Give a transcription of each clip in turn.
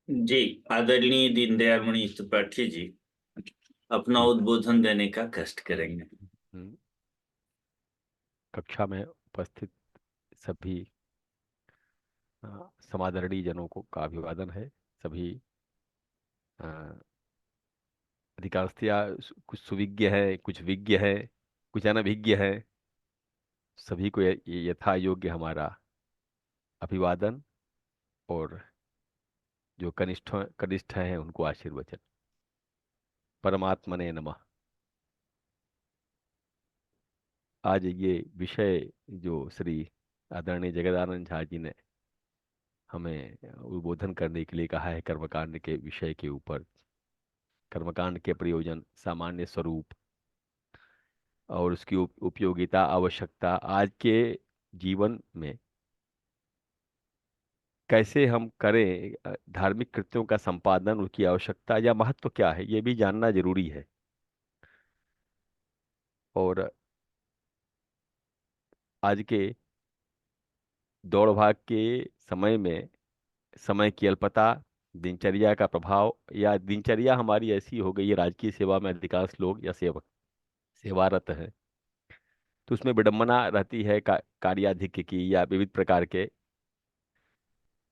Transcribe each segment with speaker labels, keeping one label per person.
Speaker 1: जी। आदरणीय दीनदयाल मणि त्रिपाठी जी अपना
Speaker 2: जी।
Speaker 1: उद्बोधन देने का कष्ट करेंगे।
Speaker 2: हम्म, कक्षा में उपस्थित सभी समादरणीय जनों को का अभिवादन है। सभी अ, अधिकांशतया कुछ सुविज्ञ है, कुछ विज्ञ है, कुछ अनभिज्ञ है। सभी को यथा योग्य हमारा अभिवादन, और जो कनिष्ठ कनिष्ठ हैं उनको आशीर्वचन। परमात्मने नमः। आज ये विषय जो श्री आदरणीय जगदानंद झा जी ने हमें उद्बोधन करने के लिए कहा है, कर्मकांड के विषय के ऊपर, कर्मकांड के प्रयोजन, सामान्य स्वरूप और उसकी उपयोगिता, आवश्यकता, आज के जीवन में कैसे हम करें, धार्मिक कृत्यों का संपादन, उसकी आवश्यकता या महत्व क्या है, ये भी जानना जरूरी है। और आज के दौड़ भाग के समय में समय की अल्पता, दिनचर्या का प्रभाव, या दिनचर्या हमारी ऐसी हो गई है, राजकीय सेवा में अधिकांश लोग या सेवक सेवारत हैं, तो उसमें विडंबना रहती है कार्याधिक्य की या विविध प्रकार के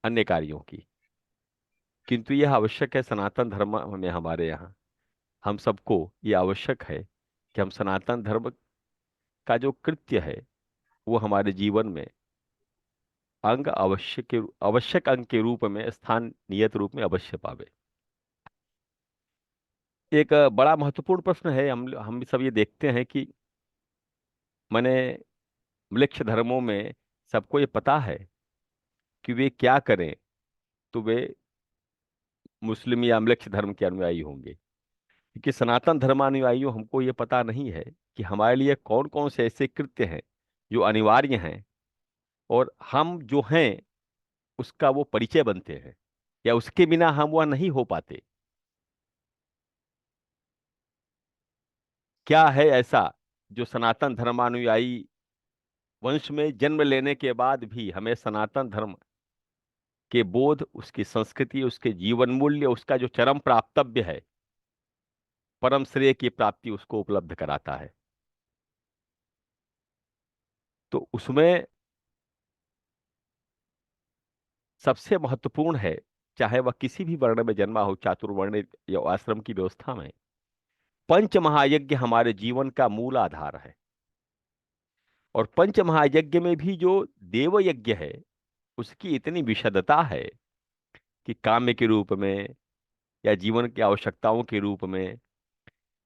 Speaker 2: अन्य कार्यों की। किंतु यह आवश्यक है सनातन धर्म में, हमारे यहाँ हम सबको ये आवश्यक है कि हम सनातन धर्म का जो कृत्य है वो हमारे जीवन में आवश्यक अंग के रूप में, स्थान नियत रूप में अवश्य पावे। एक बड़ा महत्वपूर्ण प्रश्न है। हम सब ये देखते हैं कि मैंने म्लेच्छ धर्मों में सबको ये पता है कि वे क्या करें तो वे मुस्लिम या म्लेच्छ धर्म के अनुयायी होंगे। क्योंकि सनातन धर्मानुयायियों हमको ये पता नहीं है कि हमारे लिए कौन कौन से ऐसे कृत्य हैं जो अनिवार्य हैं, और हम जो हैं उसका वो परिचय बनते हैं, या उसके बिना हम वह नहीं हो पाते। क्या है ऐसा जो सनातन धर्मानुयायी वंश में जन्म लेने के बाद भी हमें सनातन धर्म के बोध, उसकी संस्कृति, उसके जीवन मूल्य, उसका जो चरम प्राप्तव्य है, परम श्रेय की प्राप्ति उसको उपलब्ध कराता है। तो उसमें सबसे महत्वपूर्ण है, चाहे वह किसी भी वर्ण में जन्मा हो, चातुर्वर्ण या आश्रम की व्यवस्था में, पंच महायज्ञ हमारे जीवन का मूल आधार है। और पंच महायज्ञ में भी जो देव यज्ञ है उसकी इतनी विशदता है कि काम्य के रूप में, या जीवन की आवश्यकताओं के रूप में,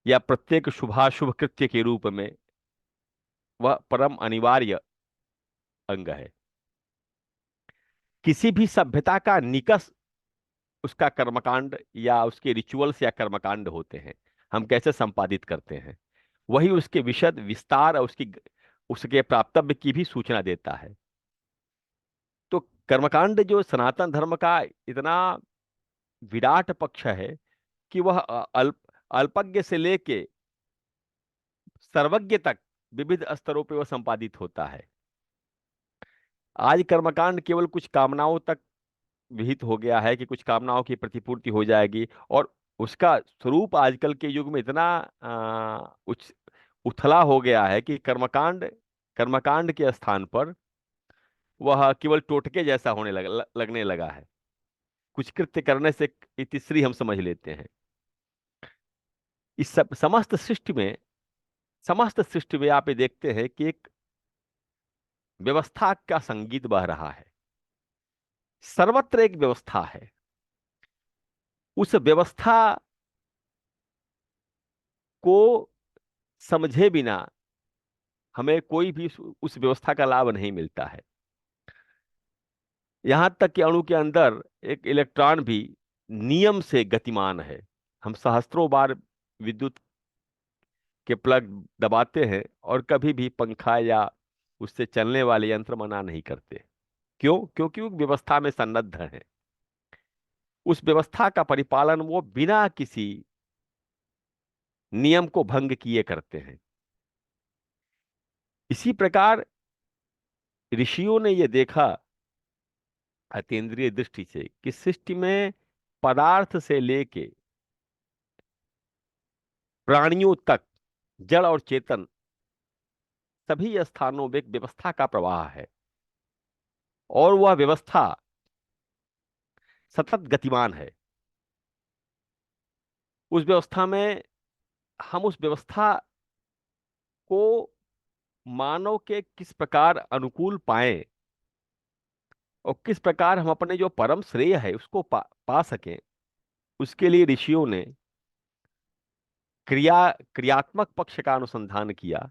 Speaker 2: या प्रत्येक शुभाशुभ कृत्य के रूप में वह परम अनिवार्य अंग है। किसी भी सभ्यता का निकष उसका कर्मकांड या उसके रिचुअल्स या कर्मकांड होते हैं, हम कैसे संपादित करते हैं, वही उसके विशद विस्तार और उसके प्राप्तव्य की भी सूचना देता है। तो कर्मकांड जो सनातन धर्म का इतना विराट पक्ष है कि वह अल्पज्ञ से लेके सर्वज्ञ तक विविध स्तरों पे वह संपादित होता है। आज कर्मकांड केवल कुछ कामनाओं तक विहित हो गया है कि कुछ कामनाओं की प्रतिपूर्ति हो जाएगी, और उसका स्वरूप आजकल के युग में इतना उथला हो गया है कि कर्मकांड कर्मकांड के स्थान पर वह केवल टोटके जैसा लगने लगा है। कुछ कृत्य करने से इतिश्री हम समझ लेते हैं। इस सब समस्त सृष्टि में आप ये देखते हैं कि एक व्यवस्था का संगीत बह रहा है। सर्वत्र एक व्यवस्था है। उस व्यवस्था को समझे बिना हमें कोई भी उस व्यवस्था का लाभ नहीं मिलता है। यहां तक कि अणु के अंदर एक इलेक्ट्रॉन भी नियम से गतिमान है। हम सहस्त्रों बार विद्युत के प्लग दबाते हैं और कभी भी पंखा या उससे चलने वाले यंत्र मना नहीं करते। क्यों? क्योंकि वो व्यवस्था में सन्नद्ध है। उस व्यवस्था का परिपालन वो बिना किसी नियम को भंग किए करते हैं। इसी प्रकार ऋषियों ने यह देखा अतीन्द्रिय दृष्टि से कि सृष्टि में पदार्थ से लेके प्राणियों तक, जड़ और चेतन, सभी स्थानों में एक व्यवस्था का प्रवाह है, और वह व्यवस्था सतत गतिमान है। उस व्यवस्था में हम उस व्यवस्था को मानव के किस प्रकार अनुकूल पाएं, और किस प्रकार हम अपने जो परम श्रेय है उसको पा सकें, उसके लिए ऋषियों ने क्रियात्मक पक्ष का अनुसंधान किया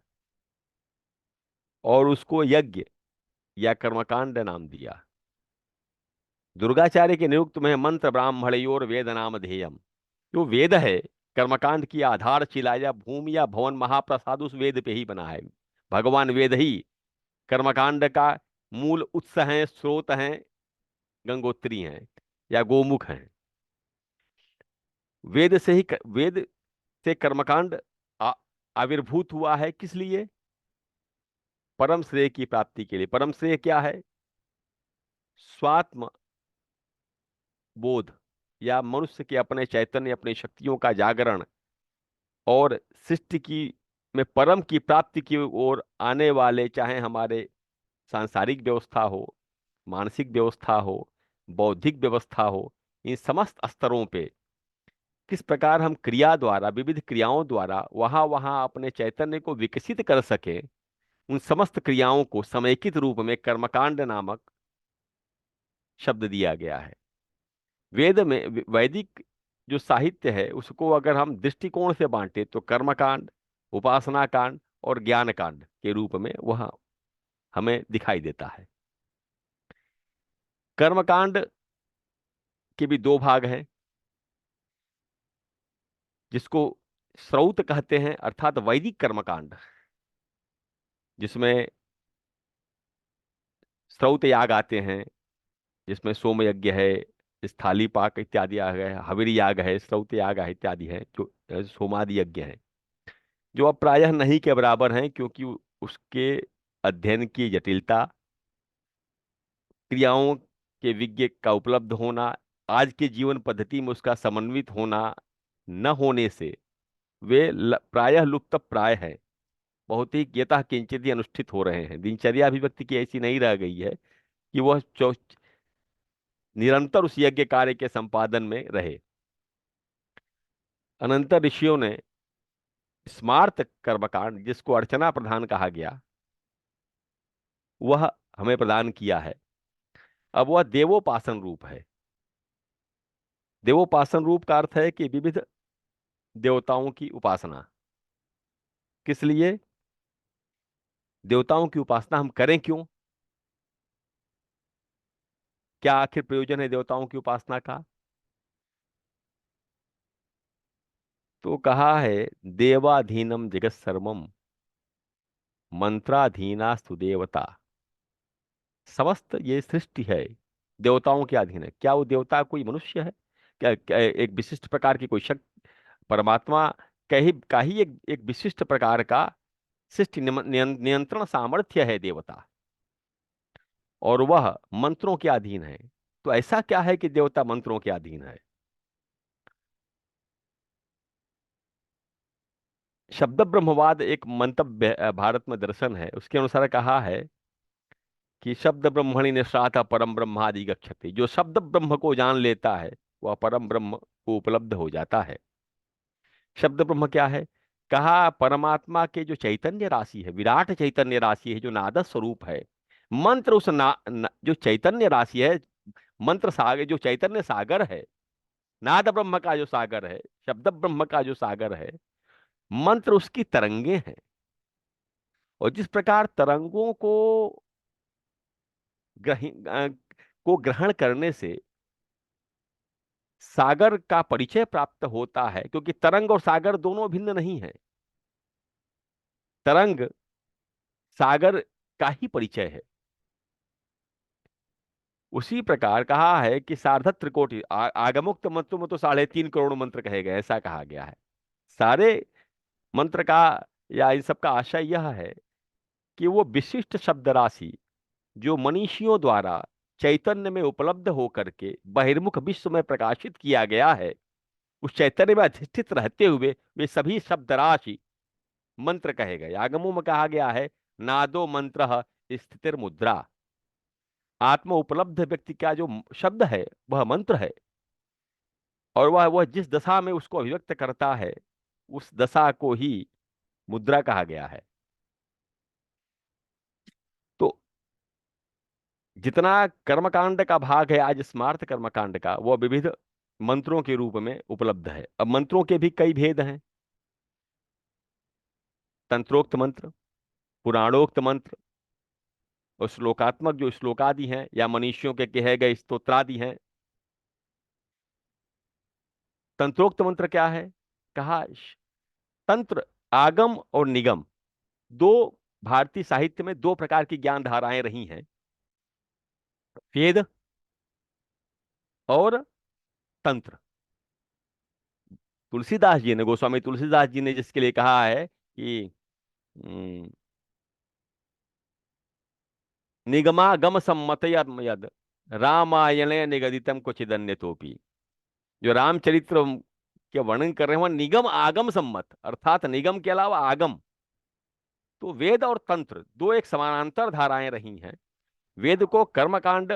Speaker 2: और उसको यज्ञ या कर्मकांड नाम दिया। दुर्गाचार्य के निरुक्त में मंत्र ब्राह्मणयोर वेद नाम ध्येयम, जो वेद है, कर्मकांड की आधारशिला या भूमि या भवन महाप्रसाद उस वेद पे ही बना है। भगवान वेद ही कर्मकांड का मूल उत्स हैं, स्रोत हैं, गंगोत्री हैं या गोमुख हैं। वेद से कर्मकांड आ- आविर्भूत हुआ है। किस लिए? परम श्रेय की प्राप्ति के लिए। परम श्रेय क्या है? स्वात्म बोध, या मनुष्य के अपने चैतन्य, अपनी शक्तियों का जागरण, और सृष्टि की में परम की प्राप्ति की ओर आने वाले, चाहे हमारे सांसारिक व्यवस्था हो, मानसिक व्यवस्था हो, बौद्धिक व्यवस्था हो, इन समस्त स्तरों पे किस प्रकार हम क्रिया द्वारा, विविध क्रियाओं द्वारा वहां वहां अपने चैतन्य को विकसित कर सके, उन समस्त क्रियाओं को समेकित रूप में कर्मकांड नामक शब्द दिया गया है। वेद में वैदिक जो साहित्य है उसको अगर हम दृष्टिकोण से बांटे तो कर्मकांड, उपासना कांड और ज्ञान कांड के रूप में वह हमें दिखाई देता है। कर्मकांड के भी दो भाग हैं, जिसको श्रौत कहते हैं, अर्थात वैदिक कर्मकांड, जिसमें श्रौत याग आते हैं, जिसमें सोम यज्ञ है, स्थाली पाक इत्यादि याग है, हविर याग है, श्रौत याग है इत्यादि है, जो सोमादि यज्ञ है, जो अब प्रायः नहीं के बराबर हैं, क्योंकि उसके अध्ययन की जटिलता, क्रियाओं के विज्ञ का उपलब्ध होना, आज के जीवन पद्धति में उसका समन्वित होना न होने से वे प्रायः लुप्त प्राय है। बहुत ही यतः किंचित ही अनुष्ठित हो रहे हैं। दिनचर्या भी व्यक्ति की ऐसी नहीं रह गई है कि वह निरंतर उस यज्ञ कार्य के संपादन में रहे। अनंतर ऋषियों ने स्मार्त कर्मकांड, जिसको अर्चना प्रधान कहा गया, वह हमें प्रदान किया है। अब वह देवोपासन रूप है। देवोपासन रूप का अर्थ है कि विविध देवताओं की उपासना। किस लिए देवताओं की उपासना हम करें? क्यों? क्या आखिर प्रयोजन है देवताओं की उपासना का? तो कहा है, देवाधीनम जगत सर्वम मंत्राधीनास्तु देवता। समस्त ये सृष्टि है देवताओं के अधीन है। क्या वो देवता कोई मनुष्य है? क्या एक विशिष्ट प्रकार की कोई शक्ति, परमात्मा का ही एक विशिष्ट प्रकार का सृष्टि नियंत्रण सामर्थ्य है देवता, और वह मंत्रों के अधीन है। तो ऐसा क्या है कि देवता मंत्रों के अधीन है? शब्द ब्रह्मवाद एक मंतव्य भारत में दर्शन है। उसके अनुसार कहा है कि शब्द ब्रह्मणि निष्ठाता परम ब्रह्मादि गच्छति। जो शब्द ब्रह्म को जान लेता है वह परम ब्रह्म को उपलब्ध हो जाता है। शब्द ब्रह्म क्या है? कहा, परमात्मा के जो चैतन्य राशि है, विराट चैतन्य राशि है, जो नाद स्वरूप है। मंत्र उस जो चैतन्य राशि है, मंत्र सागर, जो चैतन्य सागर है, नाद ब्रह्म का जो सागर है, शब्द ब्रह्म का जो सागर है, मंत्र उसकी तरंगे हैं। और जिस प्रकार तरंगों को ग्रहण करने से सागर का परिचय प्राप्त होता है, क्योंकि तरंग और सागर दोनों भिन्न नहीं है। तरंग सागर का ही परिचय है। उसी प्रकार कहा है कि सार्धक त्रिकोटि आगमोक्त मंत्रों में तो 3.5 करोड़ मंत्र कहे गए, ऐसा कहा गया है। सारे मंत्र का या इन सब का आशय यह है कि वो विशिष्ट शब्द राशि जो मनीषियों द्वारा चैतन्य में उपलब्ध होकर के बहिर्मुख विश्व में प्रकाशित किया गया है, उस चैतन्य में अधिष्ठित रहते हुए वे सभी शब्द राशि मंत्र कहे गए। आगमों में कहा गया है नादो मंत्र स्थितिर मुद्रा। आत्म उपलब्ध व्यक्ति का जो शब्द है वह मंत्र है, और वह जिस दशा में उसको अभिव्यक्त करता है उस दशा को ही मुद्रा कहा गया है। तो जितना कर्मकांड का भाग है आज स्मार्थ कर्मकांड का, वह विविध मंत्रों के रूप में उपलब्ध है। अब मंत्रों के भी कई भेद हैं, तंत्रोक्त मंत्र, पुराणोक्त मंत्र, और श्लोकात्मक जो श्लोकादि हैं या मनीषियों के कहे गए स्तोत्रादि हैं। तंत्रोक्त मंत्र क्या है? कहा तंत्र, आगम और निगम, दो भारतीय साहित्य में दो प्रकार की ज्ञान धाराएं रही हैं, वेद और तंत्र। तुलसीदास जी ने, गोस्वामी तुलसीदास जी ने जिसके लिए कहा है कि निगमागम सम्मत यद रामायणे निगदितम क्वचिदन्य तोपी। जो रामचरित्र के वर्णन कर रहे हैं वह निगम आगम सम्मत, अर्थात निगम के अलावा आगम। तो वेद और तंत्र दो एक समानांतर धाराएं रही हैं। वेद को कर्मकांड,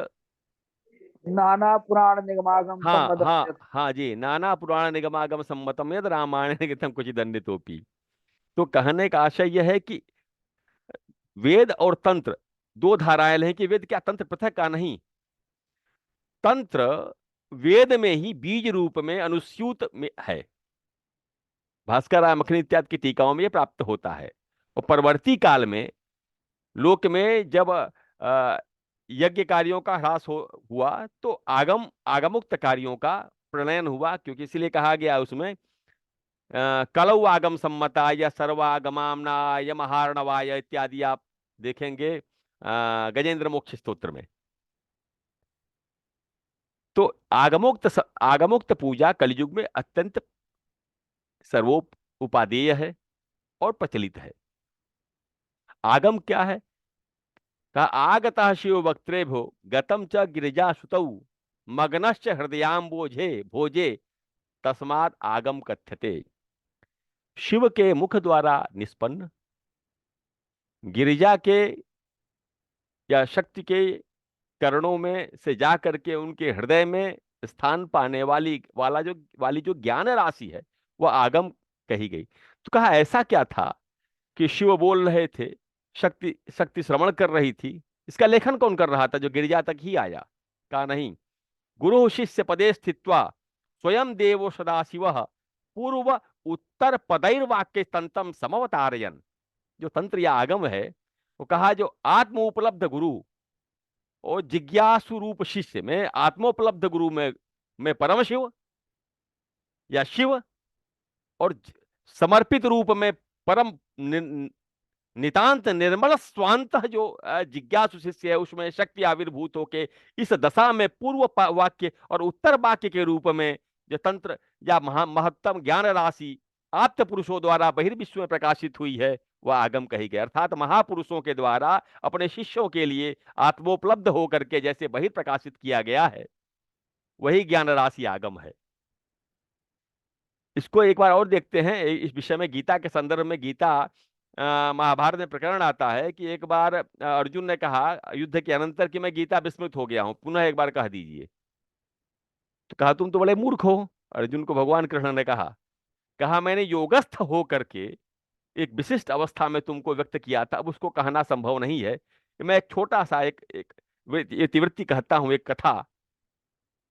Speaker 3: नाना पुराण निगमागम
Speaker 2: हाँ
Speaker 3: सम्मतम
Speaker 2: हाँ
Speaker 3: यत्।
Speaker 2: हाँ जी, नाना पुराण निगमागम सम्मतम यद रामायण निगतम कुछ दंडितोपि। तो कहने का आशय यह है कि वेद और तंत्र दो धाराएं हैं कि वेद क्या तंत्र पृथक का नहीं। तंत्र वेद में ही बीज रूप में अनुस्यूत में है, भास्कर राय मखनी इत्यादि की टीकाओं में यह प्राप्त होता है। और परवर्ती काल में लोक में जब यज्ञ कार्यों का ह्रास हुआ तो आगमुक्त कार्यों का प्रणयन हुआ, क्योंकि इसलिए कहा गया उसमें कलौ आगम सम्मता या सर्वागमामना या महार्णवाय इत्यादि आप देखेंगे गजेंद्र मोक्ष स्तोत्र में। तो आगमुक्त पूजा कलयुग में अत्यंत सर्वोपादेय है और प्रचलित है। आगम क्या है? कहा आगतः शिव वक्त्रे भो गतम च गिरिजा सुतौ मग्नश्च हृदयाम्बोझे भोजे तस्मात् आगम कथ्यते। शिव के मुख द्वारा निष्पन्न, गिरिजा के या शक्ति के करणों में से जा करके उनके हृदय में स्थान पाने वाली जो ज्ञान राशि है वह आगम कही गई। तो कहा ऐसा क्या था कि शिव बोल रहे थे, शक्ति शक्ति श्रवण कर रही थी, इसका लेखन कौन कर रहा था जो गिरिजा तक ही आया? कहा नहीं, गुरु शिष्य पदे स्थित्वा स्वयं देवो सदाशिव पूर्व उत्तर पदैर्वाक्य तंतम समवतारयन। जो तंत्र या आगम है वो कहा जो आत्म उपलब्ध गुरु और जिज्ञासु रूप शिष्य में, आत्मोपलब्ध गुरु में परम शिव या शिव, और समर्पित रूप में परम नितांत निर्मल स्वांत जो जिज्ञासु शिष्य है उसमें शक्ति आविर्भूत होके इस दशा में पूर्व वाक्य और उत्तर वाक्य के रूप में जो तंत्र या महत्तम ज्ञान राशि आप्त पुरुषों द्वारा बहिर्विश्व में प्रकाशित हुई है वह आगम कही गई। अर्थात महापुरुषों के द्वारा अपने शिष्यों के लिए आत्मोपलब्ध होकर के जैसे बहिर्प्रकाशित किया गया है वही ज्ञान राशि आगम है। इसको एक बार और देखते हैं इस विषय में। गीता के संदर्भ में, गीता महाभारत में प्रकरण आता है कि एक बार अर्जुन ने कहा युद्ध के अनंतर कि मैं गीता विस्मृत हो गया हूं, पुनः एक बार कह दीजिए। तो कहा तुम तो बड़े मूर्ख हो। अर्जुन को भगवान कृष्ण ने कहा मैंने योगस्थ हो करके एक विशिष्ट अवस्था में तुमको व्यक्त किया था, अब उसको कहना संभव नहीं है। मैं एक छोटा सा एक इतिवृत्ति कहता हूं, एक कथा,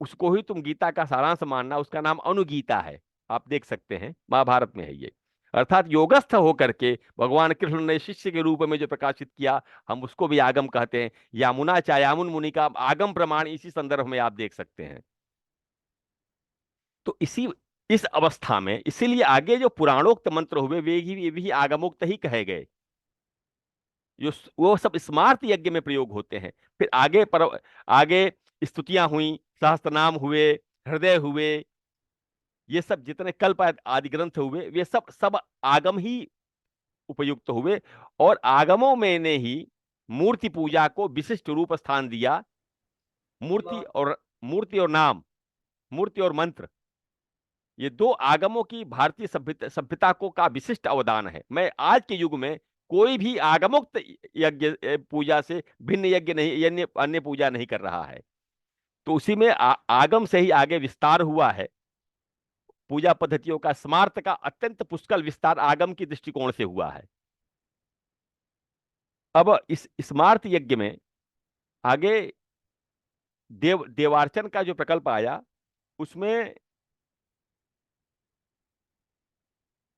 Speaker 2: उसको ही तुम गीता का सारांश मानना। उसका नाम अनुगीता है, आप देख सकते हैं, महाभारत में है ये। अर्थात योगस्थ होकर के भगवान कृष्ण ने शिष्य के रूप में जो प्रकाशित किया, हम उसको भी आगम कहते हैं। यामुना चायामुन मुनि का आगम प्रमाण इसी संदर्भ में आप देख सकते हैं। तो इस अवस्था में इसीलिए आगे जो पुराणोक्त मंत्र हुए वे भी आगमोक्त ही कहे गए, जो वो सब स्मार्त यज्ञ में प्रयोग होते हैं। फिर आगे स्तुतियां हुई, सहस्त्रनाम हुए, हृदय हुए, ये सब जितने कल्प आदि ग्रंथ हुए वे सब आगम ही उपयुक्त हुए। और आगमों में ने ही मूर्ति पूजा को विशिष्ट रूप स्थान दिया। मूर्ति और नाम, मूर्ति और मंत्र, ये दो आगमों की भारतीय सभ्यता को का विशिष्ट अवदान है। मैं आज के युग में कोई भी आगमोक्त यज्ञ पूजा से भिन्न यज्ञ नहीं, अन्य पूजा नहीं कर रहा है। तो उसी में आगम से ही आगे विस्तार हुआ है। पूजा पद्धतियों का स्मार्त का अत्यंत पुष्कल विस्तार आगम की दृष्टिकोण से हुआ है। अब इस स्मार्त यज्ञ में आगे देवार्चन का जो प्रकल्प आया, उसमें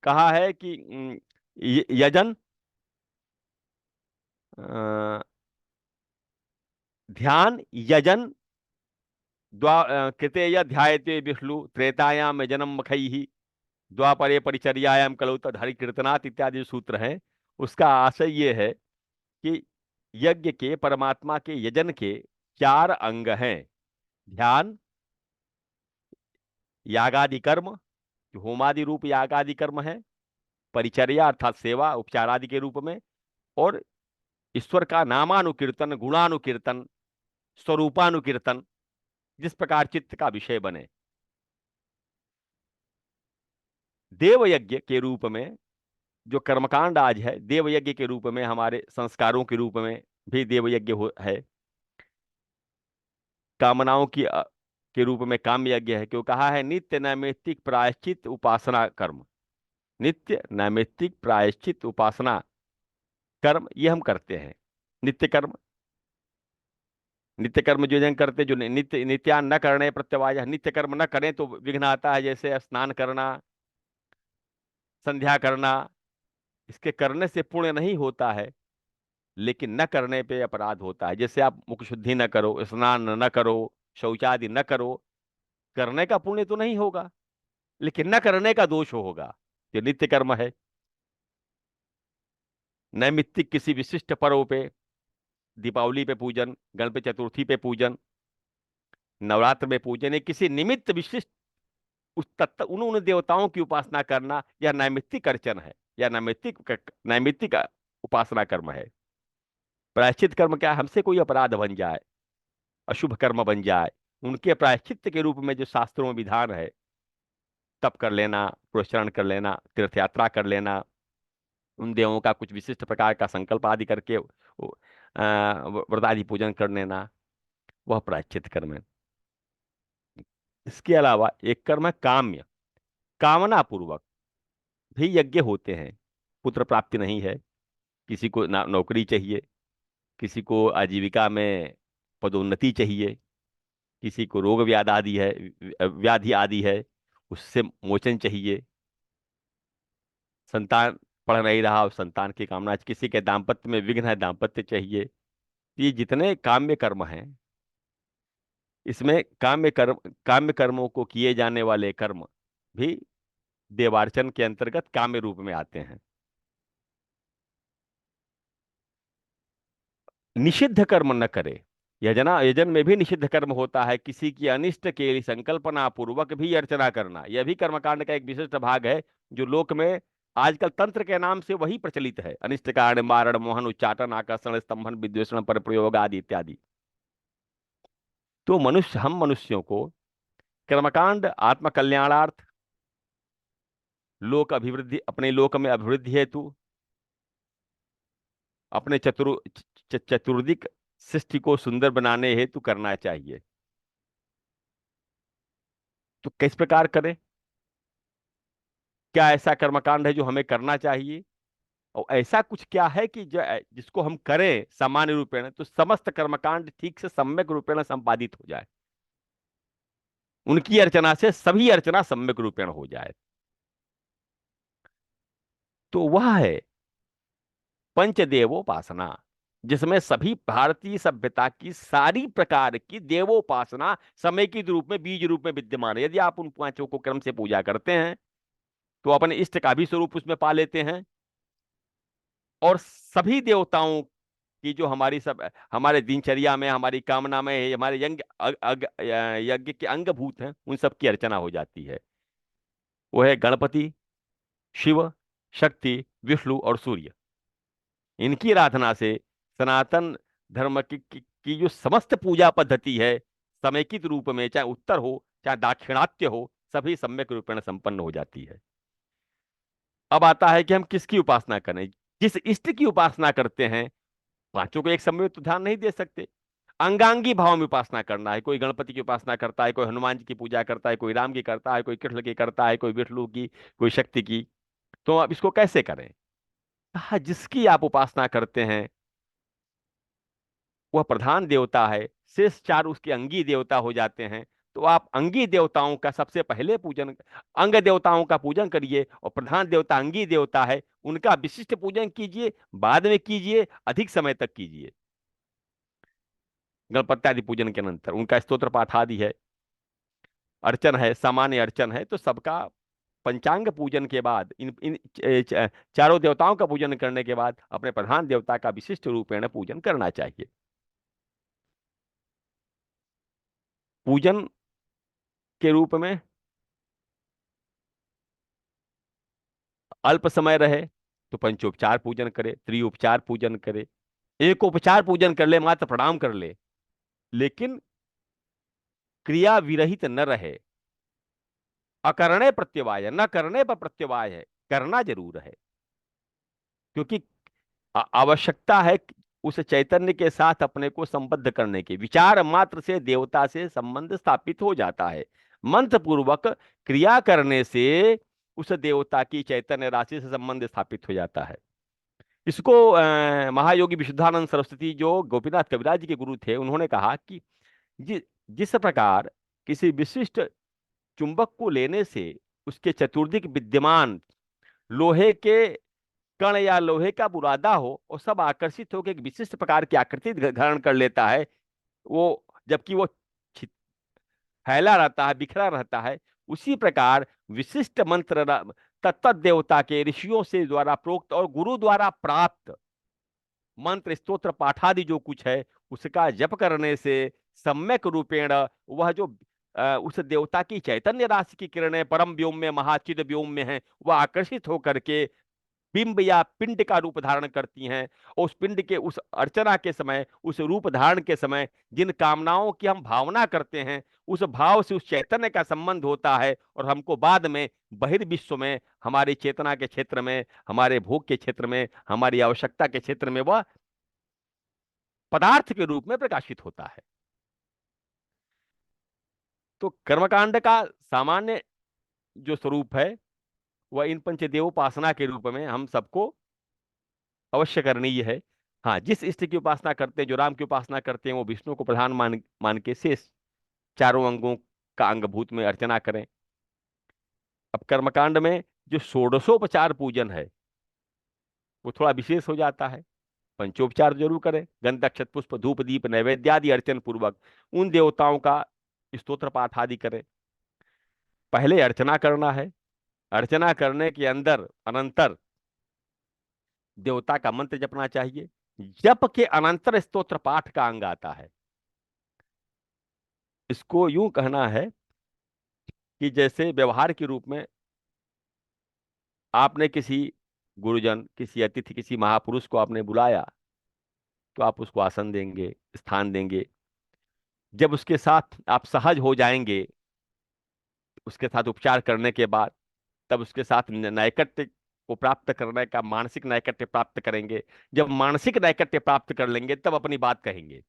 Speaker 2: कहा है कि यजन, ध्यान, यजन कृतेय ध्यायते विष्णु त्रेतायाम यजनम मखैहि द्वापरे परिचर्यायाम कलौ तद हरि कीर्तनात् इत्यादि सूत्र हैं। उसका आशय ये है कि यज्ञ के, परमात्मा के यजन के 4 अंग हैं। ध्यान, यागादि कर्म, जो होमादि रूप यागादि कर्म है, परिचर्या अर्थात सेवा उपचार आदि के रूप में, और ईश्वर का नामानुकीर्तन, गुणानुकीर्तन, स्वरूपानुकीर्तन, जिस प्रकार चित्त का विषय बने। देव यज्ञ के रूप में जो कर्मकांड आज है, देव यज्ञ के रूप में, हमारे संस्कारों के रूप में भी देव यज्ञ है। कामनाओं की के रूप में काम यज्ञ है। क्यों कहा है? नित्य नैमित्तिक प्रायश्चित उपासना कर्म। नित्य नैमित्तिक प्रायश्चित उपासना कर्म ये हम करते हैं। नित्य कर्म, नित्य कर्म जो जन करते, जो नित्यान न करने प्रत्यवाय, नित्य कर्म न करें तो विघ्न आता है। जैसे स्नान करना, संध्या करना, इसके करने से पुण्य नहीं होता है, लेकिन न करने पे अपराध होता है। जैसे आप मुख शुद्धि न करो, स्नान न करो, शौचादि न करो, करने का पुण्य तो नहीं होगा, लेकिन न करने का दोष होगा। ये नित्य कर्म है। नैमित्तिक किसी विशिष्ट पर्व पे, दीपावली पे पूजन, गणपति चतुर्थी पे पूजन, नवरात्र में पूजन, किसी निमित्त विशिष्ट उस तत्व उन देवताओं की उपासना करना, यह नैमित्तिक अर्चन है, या नैमित्तिक उपासना कर्म है। प्रायश्चित कर्म क्या है? हमसे कोई अपराध बन जाए, अशुभ कर्म बन जाए, उनके प्रायश्चित के रूप में जो शास्त्रों में विधान है, तप कर लेना, पुरस्चरण कर लेना, तीर्थ यात्रा कर लेना, उन देवों का कुछ विशिष्ट प्रकार का संकल्प आदि करके व्रतादि पूजन कर लेना, वह प्रायश्चित कर्म है। इसके अलावा एक कर्म है काम्य। कामना पूर्वक भी यज्ञ होते हैं। पुत्र प्राप्ति नहीं है, किसी को नौकरी चाहिए, किसी को आजीविका में पदोन्नति चाहिए, किसी को रोग व्याधि आदि है, उससे मोचन चाहिए, संतान पढ़ नहीं रहा और संतान की कामना, किसी के दाम्पत्य में विघ्न है, दाम्पत्य चाहिए। ये जितने काम्य कर्म हैं, इसमें काम्य कर्मों को किए जाने वाले कर्म भी देवार्चन के अंतर्गत काम्य रूप में आते हैं। निषिद्ध कर्म न करे। यजन में भी निषिद्ध कर्म होता है। किसी की अनिष्ट के लिए संकल्पना पूर्वक भी अर्चना करना, यह भी कर्मकांड का एक विशिष्ट भाग है, जो लोक में आजकल तंत्र के नाम से वही प्रचलित है। अनिष्ट कारण, मारण, मोहन, उच्चाटन, आकर्षण, स्तंभन, विद्वेषण, पर प्रयोग आदि इत्यादि। तो हम मनुष्यों को कर्मकांड आत्म कल्याणार्थ, लोक अभिवृद्धि, अपने लोक में अभिवृद्धि हेतु, अपने चतुर्दिक सृष्टि को सुंदर बनाने हेतु करना चाहिए। तो किस प्रकार करें? क्या ऐसा कर्मकांड है जो हमें करना चाहिए? और ऐसा कुछ क्या है कि जिसको हम करें सामान्य रूपेण, तो समस्त कर्मकांड ठीक से सम्यक रूपेण संपादित हो जाए, उनकी अर्चना से सभी अर्चना सम्यक रूपेण हो जाए? तो वह है पंचदेवोपासना, जिसमें सभी भारतीय सभ्यता की सारी प्रकार की देवोपासना समेकित रूप में, बीज रूप में विद्यमान है। यदि आप उन पांचों को क्रम से पूजा करते हैं, तो अपने इष्ट का भी स्वरूप उसमें पा लेते हैं, और सभी देवताओं की जो हमारे दिनचर्या में, हमारी कामना में, हमारे यज्ञ के अंगभूत हैं, उन सब की अर्चना हो जाती है। वो है गणपति, शिव, शक्ति, विष्णु और सूर्य। इनकी आराधना से सनातन धर्म की जो समस्त पूजा पद्धति है, समेकित रूप में, चाहे उत्तर हो चाहे दाक्षिणात्य हो, सभी सम्यक रूपेण संपन्न हो जाती है। अब आता है कि हम किसकी उपासना करें। जिस इष्ट की उपासना करते हैं, पांचों को एक समय में तो ध्यान नहीं दे सकते, अंगांगी भाव में उपासना करना है। कोई गणपति की उपासना करता है, कोई हनुमान जी की पूजा करता है, कोई राम की करता है, कोई कृष्ण की करता है, कोई विष्णु की, कोई शक्ति की। तो अब इसको कैसे करें? हाँ, जिसकी आप उपासना करते हैं वह प्रधान देवता है, शेष चार उसके अंगी देवता हो जाते हैं। तो आप अंगी देवताओं का सबसे पहले पूजन, अंग देवताओं का पूजन करिए, और प्रधान देवता अंगी देवता है, उनका विशिष्ट पूजन कीजिए, बाद में कीजिए, अधिक समय तक कीजिए। गणपति आदि पूजन के अंतर उनका स्तोत्र पाठ आदि है, अर्चन है, सामान्य अर्चन है। तो सबका पंचांग पूजन के बाद, इन इन चारों देवताओं का पूजन करने के बाद अपने प्रधान देवता का विशिष्ट रूपेण पूजन करना चाहिए। पूजन के रूप में अल्प समय रहे तो पंचोपचार पूजन करे, त्रिउपचार पूजन करे, एक उपचार पूजन कर ले, मात्र प्रणाम कर ले, लेकिन क्रिया विरहित न रहे। अकरणे प्रत्यवाय, न करने पर प्रत्यवाय है, करना जरूर है। क्योंकि आवश्यकता है उस चैतन्य के साथ अपने को संबद्ध करने की। विचार मात्र से देवता से संबंध स्थापित हो जाता है। मंत्र पूर्वक क्रिया करने से उस देवता की चैतन्य राशि से संबंध स्थापित हो जाता है। इसको महायोगी विशुद्धानंद सरस्वती, जो गोपीनाथ कविराज जी के गुरु थे, उन्होंने कहा कि जिस प्रकार किसी विशिष्ट चुंबक को लेने से उसके चतुर्दिक विद्यमान लोहे के कण या लोहे का बुरादा हो, और सब आकर्षित होकर एक विशिष्ट प्रकार की आकृति धारण कर लेता है, वो जबकि वो फैला रहता है, बिखरा रहता है। उसी प्रकार विशिष्ट मंत्र तत्त देवता के ऋषियों से द्वारा प्रोक्त और गुरु द्वारा प्राप्त मंत्र, स्तोत्र, पाठादि जो कुछ है, उसका जप करने से सम्यक रूपेण वह जो उस देवता की चैतन्य राशि की किरणें परम व्योम में, महाचिद व्योम में है, वह आकर्षित होकर के बिंब या पिंड का रूप धारण करती हैं। और उस पिंड के उस अर्चना के समय, उस रूप धारण के समय जिन कामनाओं की हम भावना करते हैं, उस भाव से उस चैतन्य का संबंध होता है, और हमको बाद में बहिर्विश्व में, हमारी चेतना के क्षेत्र में, हमारे भोग के क्षेत्र में, हमारी आवश्यकता के क्षेत्र में वह पदार्थ के रूप में प्रकाशित होता है। तो कर्मकांड का सामान्य जो स्वरूप है वह इन पंचदेवोपासना के रूप में हम सबको अवश्य करनी है। हाँ, जिस इष्ट की उपासना करते हैं, जो राम की उपासना करते हैं, वो विष्णु को प्रधान मान के शेष चारों अंगों का अंगभूत में अर्चना करें। अब कर्मकांड में जो षोडशोपचार पूजन है वो थोड़ा विशेष हो जाता है। पंचोपचार जरूर करें, गंध अक्षत पुष्प धूप दीप नैवेद्यादि अर्चन पूर्वक उन देवताओं का स्तोत्र पाठ आदि करें। पहले अर्चना करना है, अर्चना करने के अंदर अनंतर देवता का मंत्र जपना चाहिए। जप के अनंतर स्तोत्र पाठ का अंग आता है। इसको यूं कहना है कि जैसे व्यवहार के रूप में आपने किसी गुरुजन, किसी अतिथि, किसी महापुरुष को आपने बुलाया, तो आप उसको आसन देंगे, स्थान देंगे। जब उसके साथ आप सहज हो जाएंगे, उसके साथ उपचार करने के बाद, तब उसके साथ नैकट्य को प्राप्त करने का मानसिक नैकट्य प्राप्त करेंगे। जब मानसिक नैकट्य प्राप्त कर लेंगे तब अपनी बात कहेंगे।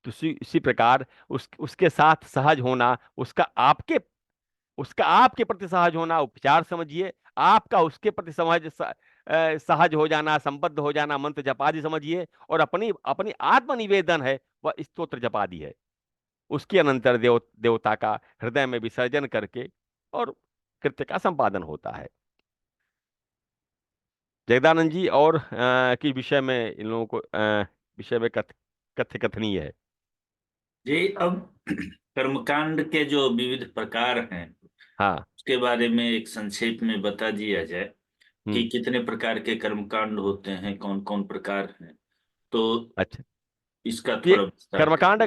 Speaker 2: तो इसी प्रकार उसके साथ सहज होना, उसका आपके प्रति सहज होना उपचार समझिए, आपका उसके प्रति सहज हो जाना, संबद्ध हो जाना मंत्र जपादि समझिए, और अपनी अपनी आत्मनिवेदन है वह स्तोत्र जपादि है। उसके अनंतर देवता का हृदय में विसर्जन करके और कृत्य का संपादन होता है। जगदानंद जी और की विषय में इन लोगों को विषय में कथ्य कथनीय है।
Speaker 1: जी, अब कर्मकांड के जो विविध प्रकार हैं
Speaker 2: हाँ।
Speaker 1: उसके बारे में एक संक्षेप में बता दिया जाए कि कितने प्रकार के कर्मकांड होते हैं, कौन कौन प्रकार हैं। तो
Speaker 2: अच्छा,
Speaker 1: इसका
Speaker 2: ये
Speaker 1: थोड़ा विस्तार
Speaker 2: कर्मकांड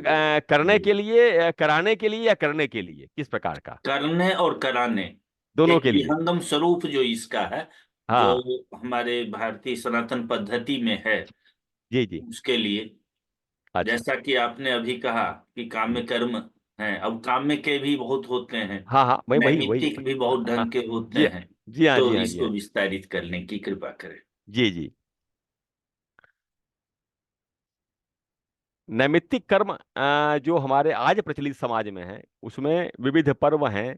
Speaker 2: करने
Speaker 1: जी।
Speaker 2: के लिए, कराने के लिए या करने के लिए, किस प्रकार का?
Speaker 1: करने और कराने,
Speaker 2: दोनों
Speaker 1: एक
Speaker 2: के लिए।
Speaker 1: विहंगम स्वरूप जो इसका है, जो
Speaker 2: हाँ।
Speaker 1: हमारे भारतीय सनातन पद्धति में है,
Speaker 2: जी जी।
Speaker 1: उसके लिए
Speaker 2: अच्छा।
Speaker 1: जैसा कि आपने अभी कहा कि काम्य कर्म हैं, अब काम्य के भी बहुत होते हैं,
Speaker 2: हाँ हाँ, वही वही वही।
Speaker 1: नैमित्तिक भी बहुत
Speaker 2: हाँ,
Speaker 1: ढंग के होते
Speaker 2: जी
Speaker 1: हैं।
Speaker 2: जी हाँ,
Speaker 1: तो
Speaker 2: जी हाँ, जी
Speaker 1: इसको
Speaker 2: हाँ।
Speaker 1: विस्तारित करने की कृपा करें।
Speaker 2: जी जी। नैमित्तिक कर्म जो हमारे आज प्रचलित समाज में है, उसमें विविध पर्व हैं।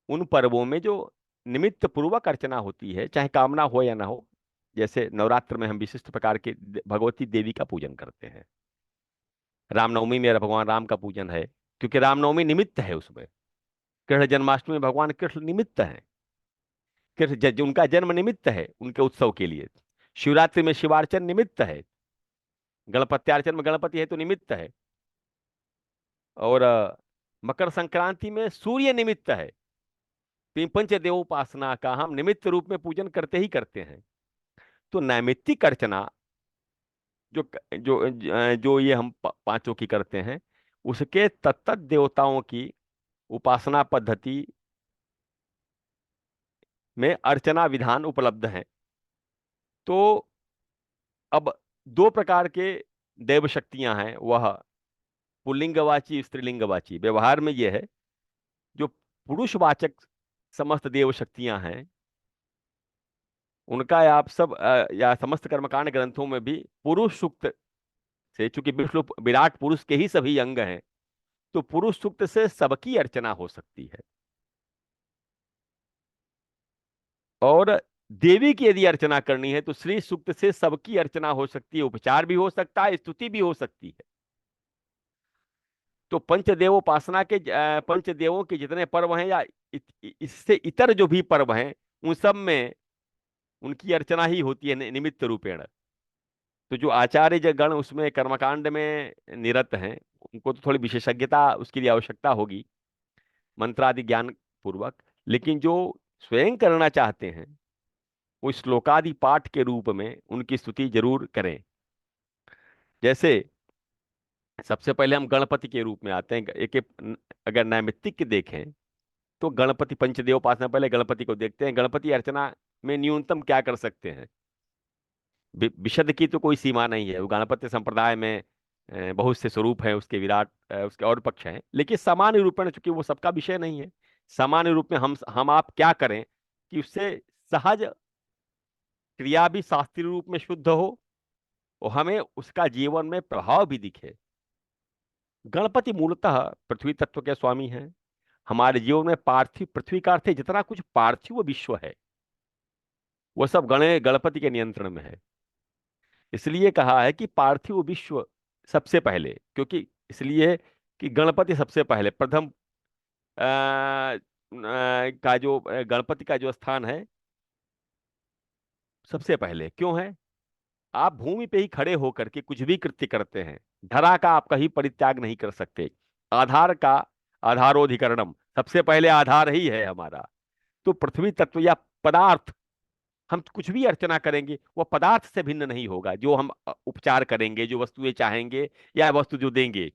Speaker 2: उन पर्वों में जो निमित्त पूर्वक अर्चना होती है, चाहे कामना हो या ना हो। जैसे नवरात्र में हम विशिष्ट प्रकार के भगवती देवी का पूजन करते हैं। रामनवमी में भगवान राम का पूजन है, क्योंकि रामनवमी निमित्त है उसमें। कृष्ण जन्माष्टमी में भगवान कृष्ण निमित्त है। कृष्ण उनका जन्म निमित्त है उनके उत्सव के लिए। शिवरात्रि में शिवार्चन निमित्त है। गणपत्यार्चन में गणपति है तो निमित्त है। और मकर संक्रांति में सूर्य निमित्त है। तो इन पंच देवोपासना का हम निमित्त रूप में पूजन करते ही करते हैं। तो नैमित्तिक अर्चना जो ये हम पांचों की करते हैं, उसके तत्त देवताओं की उपासना पद्धति में अर्चना विधान उपलब्ध हैं। तो अब दो प्रकार के देव शक्तियां हैं, वह पुल्लिंगवाची स्त्रीलिंगवाची। व्यवहार में यह है, जो पुरुषवाचक समस्त देव शक्तियां हैं, उनका आप सब या समस्त कर्मकांड ग्रंथों में भी पुरुष सूक्त से, चूंकि विष्णु विराट पुरुष के ही सभी अंग हैं, तो पुरुष सूक्त से सबकी अर्चना हो सकती है। और देवी की यदि अर्चना करनी है तो श्री सूक्त से सबकी अर्चना हो सकती है, उपचार भी हो सकता है, स्तुति भी हो सकती है। तो पंचदेवोपासना के पंचदेवों के जितने पर्व हैं, या इससे इतर जो भी पर्व हैं, उन सब में उनकी अर्चना ही होती है निमित्त रूपेण। तो जो आचार्य गण उसमें कर्मकांड में निरत हैं, उनको तो थोड़ी विशेषज्ञता उसके लिए आवश्यकता होगी, मंत्रादि ज्ञान पूर्वक। लेकिन जो स्वयं करना चाहते हैं, वो श्लोकादि पाठ के रूप में उनकी स्तुति जरूर करें। जैसे सबसे पहले हम गणपति के रूप में आते हैं। अगर नैमित्तिक के देखें तो गणपति पंचदेव उपासना, पहले गणपति को देखते हैं। गणपति अर्चना में न्यूनतम क्या कर सकते हैं? विशद की तो कोई सीमा नहीं है। वो गणपति संप्रदाय में बहुत से स्वरूप हैं उसके, विराट उसके और पक्ष हैं, लेकिन सामान्य रूप में, चूंकि वो सबका विषय नहीं है, सामान्य रूप में हम आप क्या करें कि उससे सहज क्रिया भी शास्त्रीय रूप में शुद्ध हो और हमें उसका जीवन में प्रभाव भी दिखे। गणपति मूलतः पृथ्वी तत्व के स्वामी हैं। हमारे जीवन में पार्थिव, पृथ्वी का अर्थ है जितना कुछ पार्थिव विश्व है, वो सब गणपति के नियंत्रण में है। इसलिए कहा है कि पार्थिव विश्व सबसे पहले, क्योंकि इसलिए कि गणपति सबसे पहले प्रथम का जो गणपति का जो स्थान है, सबसे पहले क्यों है? आप भूमि पे ही खड़े होकर के कुछ भी कृत्य करते हैं, धरा का आप कहीं परित्याग नहीं कर सकते। आधार का आधारोधिकरणम, सबसे पहले आधार ही है हमारा। तो पृथ्वी तत्व या पदार्थ, हम कुछ भी अर्चना करेंगे वो पदार्थ से भिन्न नहीं होगा। जो हम उपचार करेंगे, जो वस्तुएं चाहेंगे या वस्तु जो देंगे,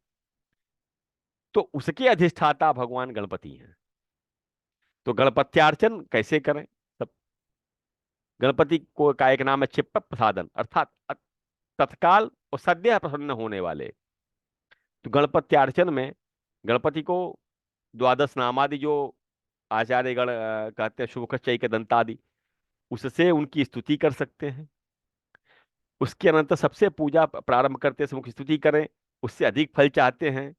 Speaker 2: तो उसके अधिष्ठाता भगवान गणपति हैं। तो गणपत्यार्चन कैसे करें? सब गणपति को का एक नाम है क्षिप्त प्रसादन, अर्थात तत्काल और सद्य प्रसन्न होने वाले। तो गणपत्यार्चन में गणपति को द्वादश नामादि जो आचार्य गण कहते हैं, शुभ चैक दंतादि, उससे उनकी स्तुति कर सकते हैं। उसके अनंतर सबसे पूजा प्रारंभ करते समय उनकी स्तुति करें। उससे अधिक फल चाहते हैं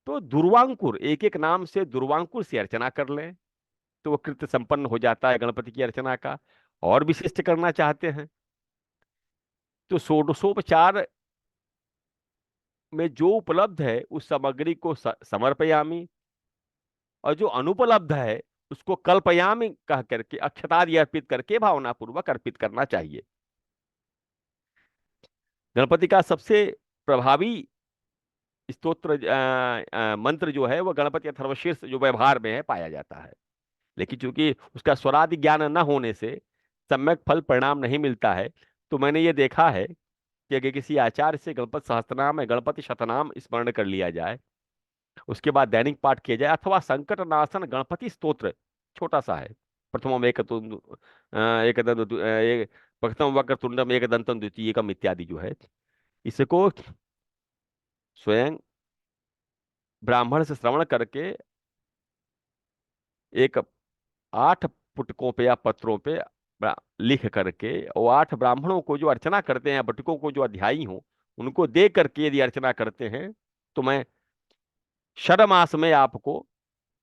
Speaker 2: तो दुर्वांकुर, एक एक नाम से दुर्वांकुर से अर्चना कर लें, तो वो कृत्य संपन्न हो जाता है गणपति की अर्चना का। और विशिष्ट करना चाहते हैं तो षोडशोपचार में जो उपलब्ध है उस सामग्री को समर्पयामी, और जो अनुपलब्ध है उसको कल्पयामी कह करके अक्षतादि अर्पित करके भावना पूर्वक अर्पित करना चाहिए। गणपति का सबसे प्रभावी स्तोत्र मंत्र जो है वो गणपति अथर्वशीर्ष जो व्यवहार में है पाया जाता है। लेकिन चूंकि उसका स्वरादि ज्ञान न होने से सम्यक फल परिणाम नहीं मिलता है, तो मैंने ये देखा है कि अगर किसी आचार्य से गणपति सहस्त्रनाम या गणपति शतनाम स्मरण कर लिया जाए, उसके बाद दैनिक पाठ किया जाए, अथवा संकट नाशन गणपति स्तोत्र, छोटा सा है, प्रथम एक प्रथम वक्रतुंडम एक दंतम द्वितीयकम इत्यादि जो है, इसको स्वयं ब्राह्मण से श्रवण करके एक 8 पुटकों पे या पत्रों पे लिख करके, और 8 ब्राह्मणों को जो अर्चना करते हैं, बटुकों को जो अध्यायी हो उनको दे करके यदि अर्चना करते हैं तो मैं शर मास में आपको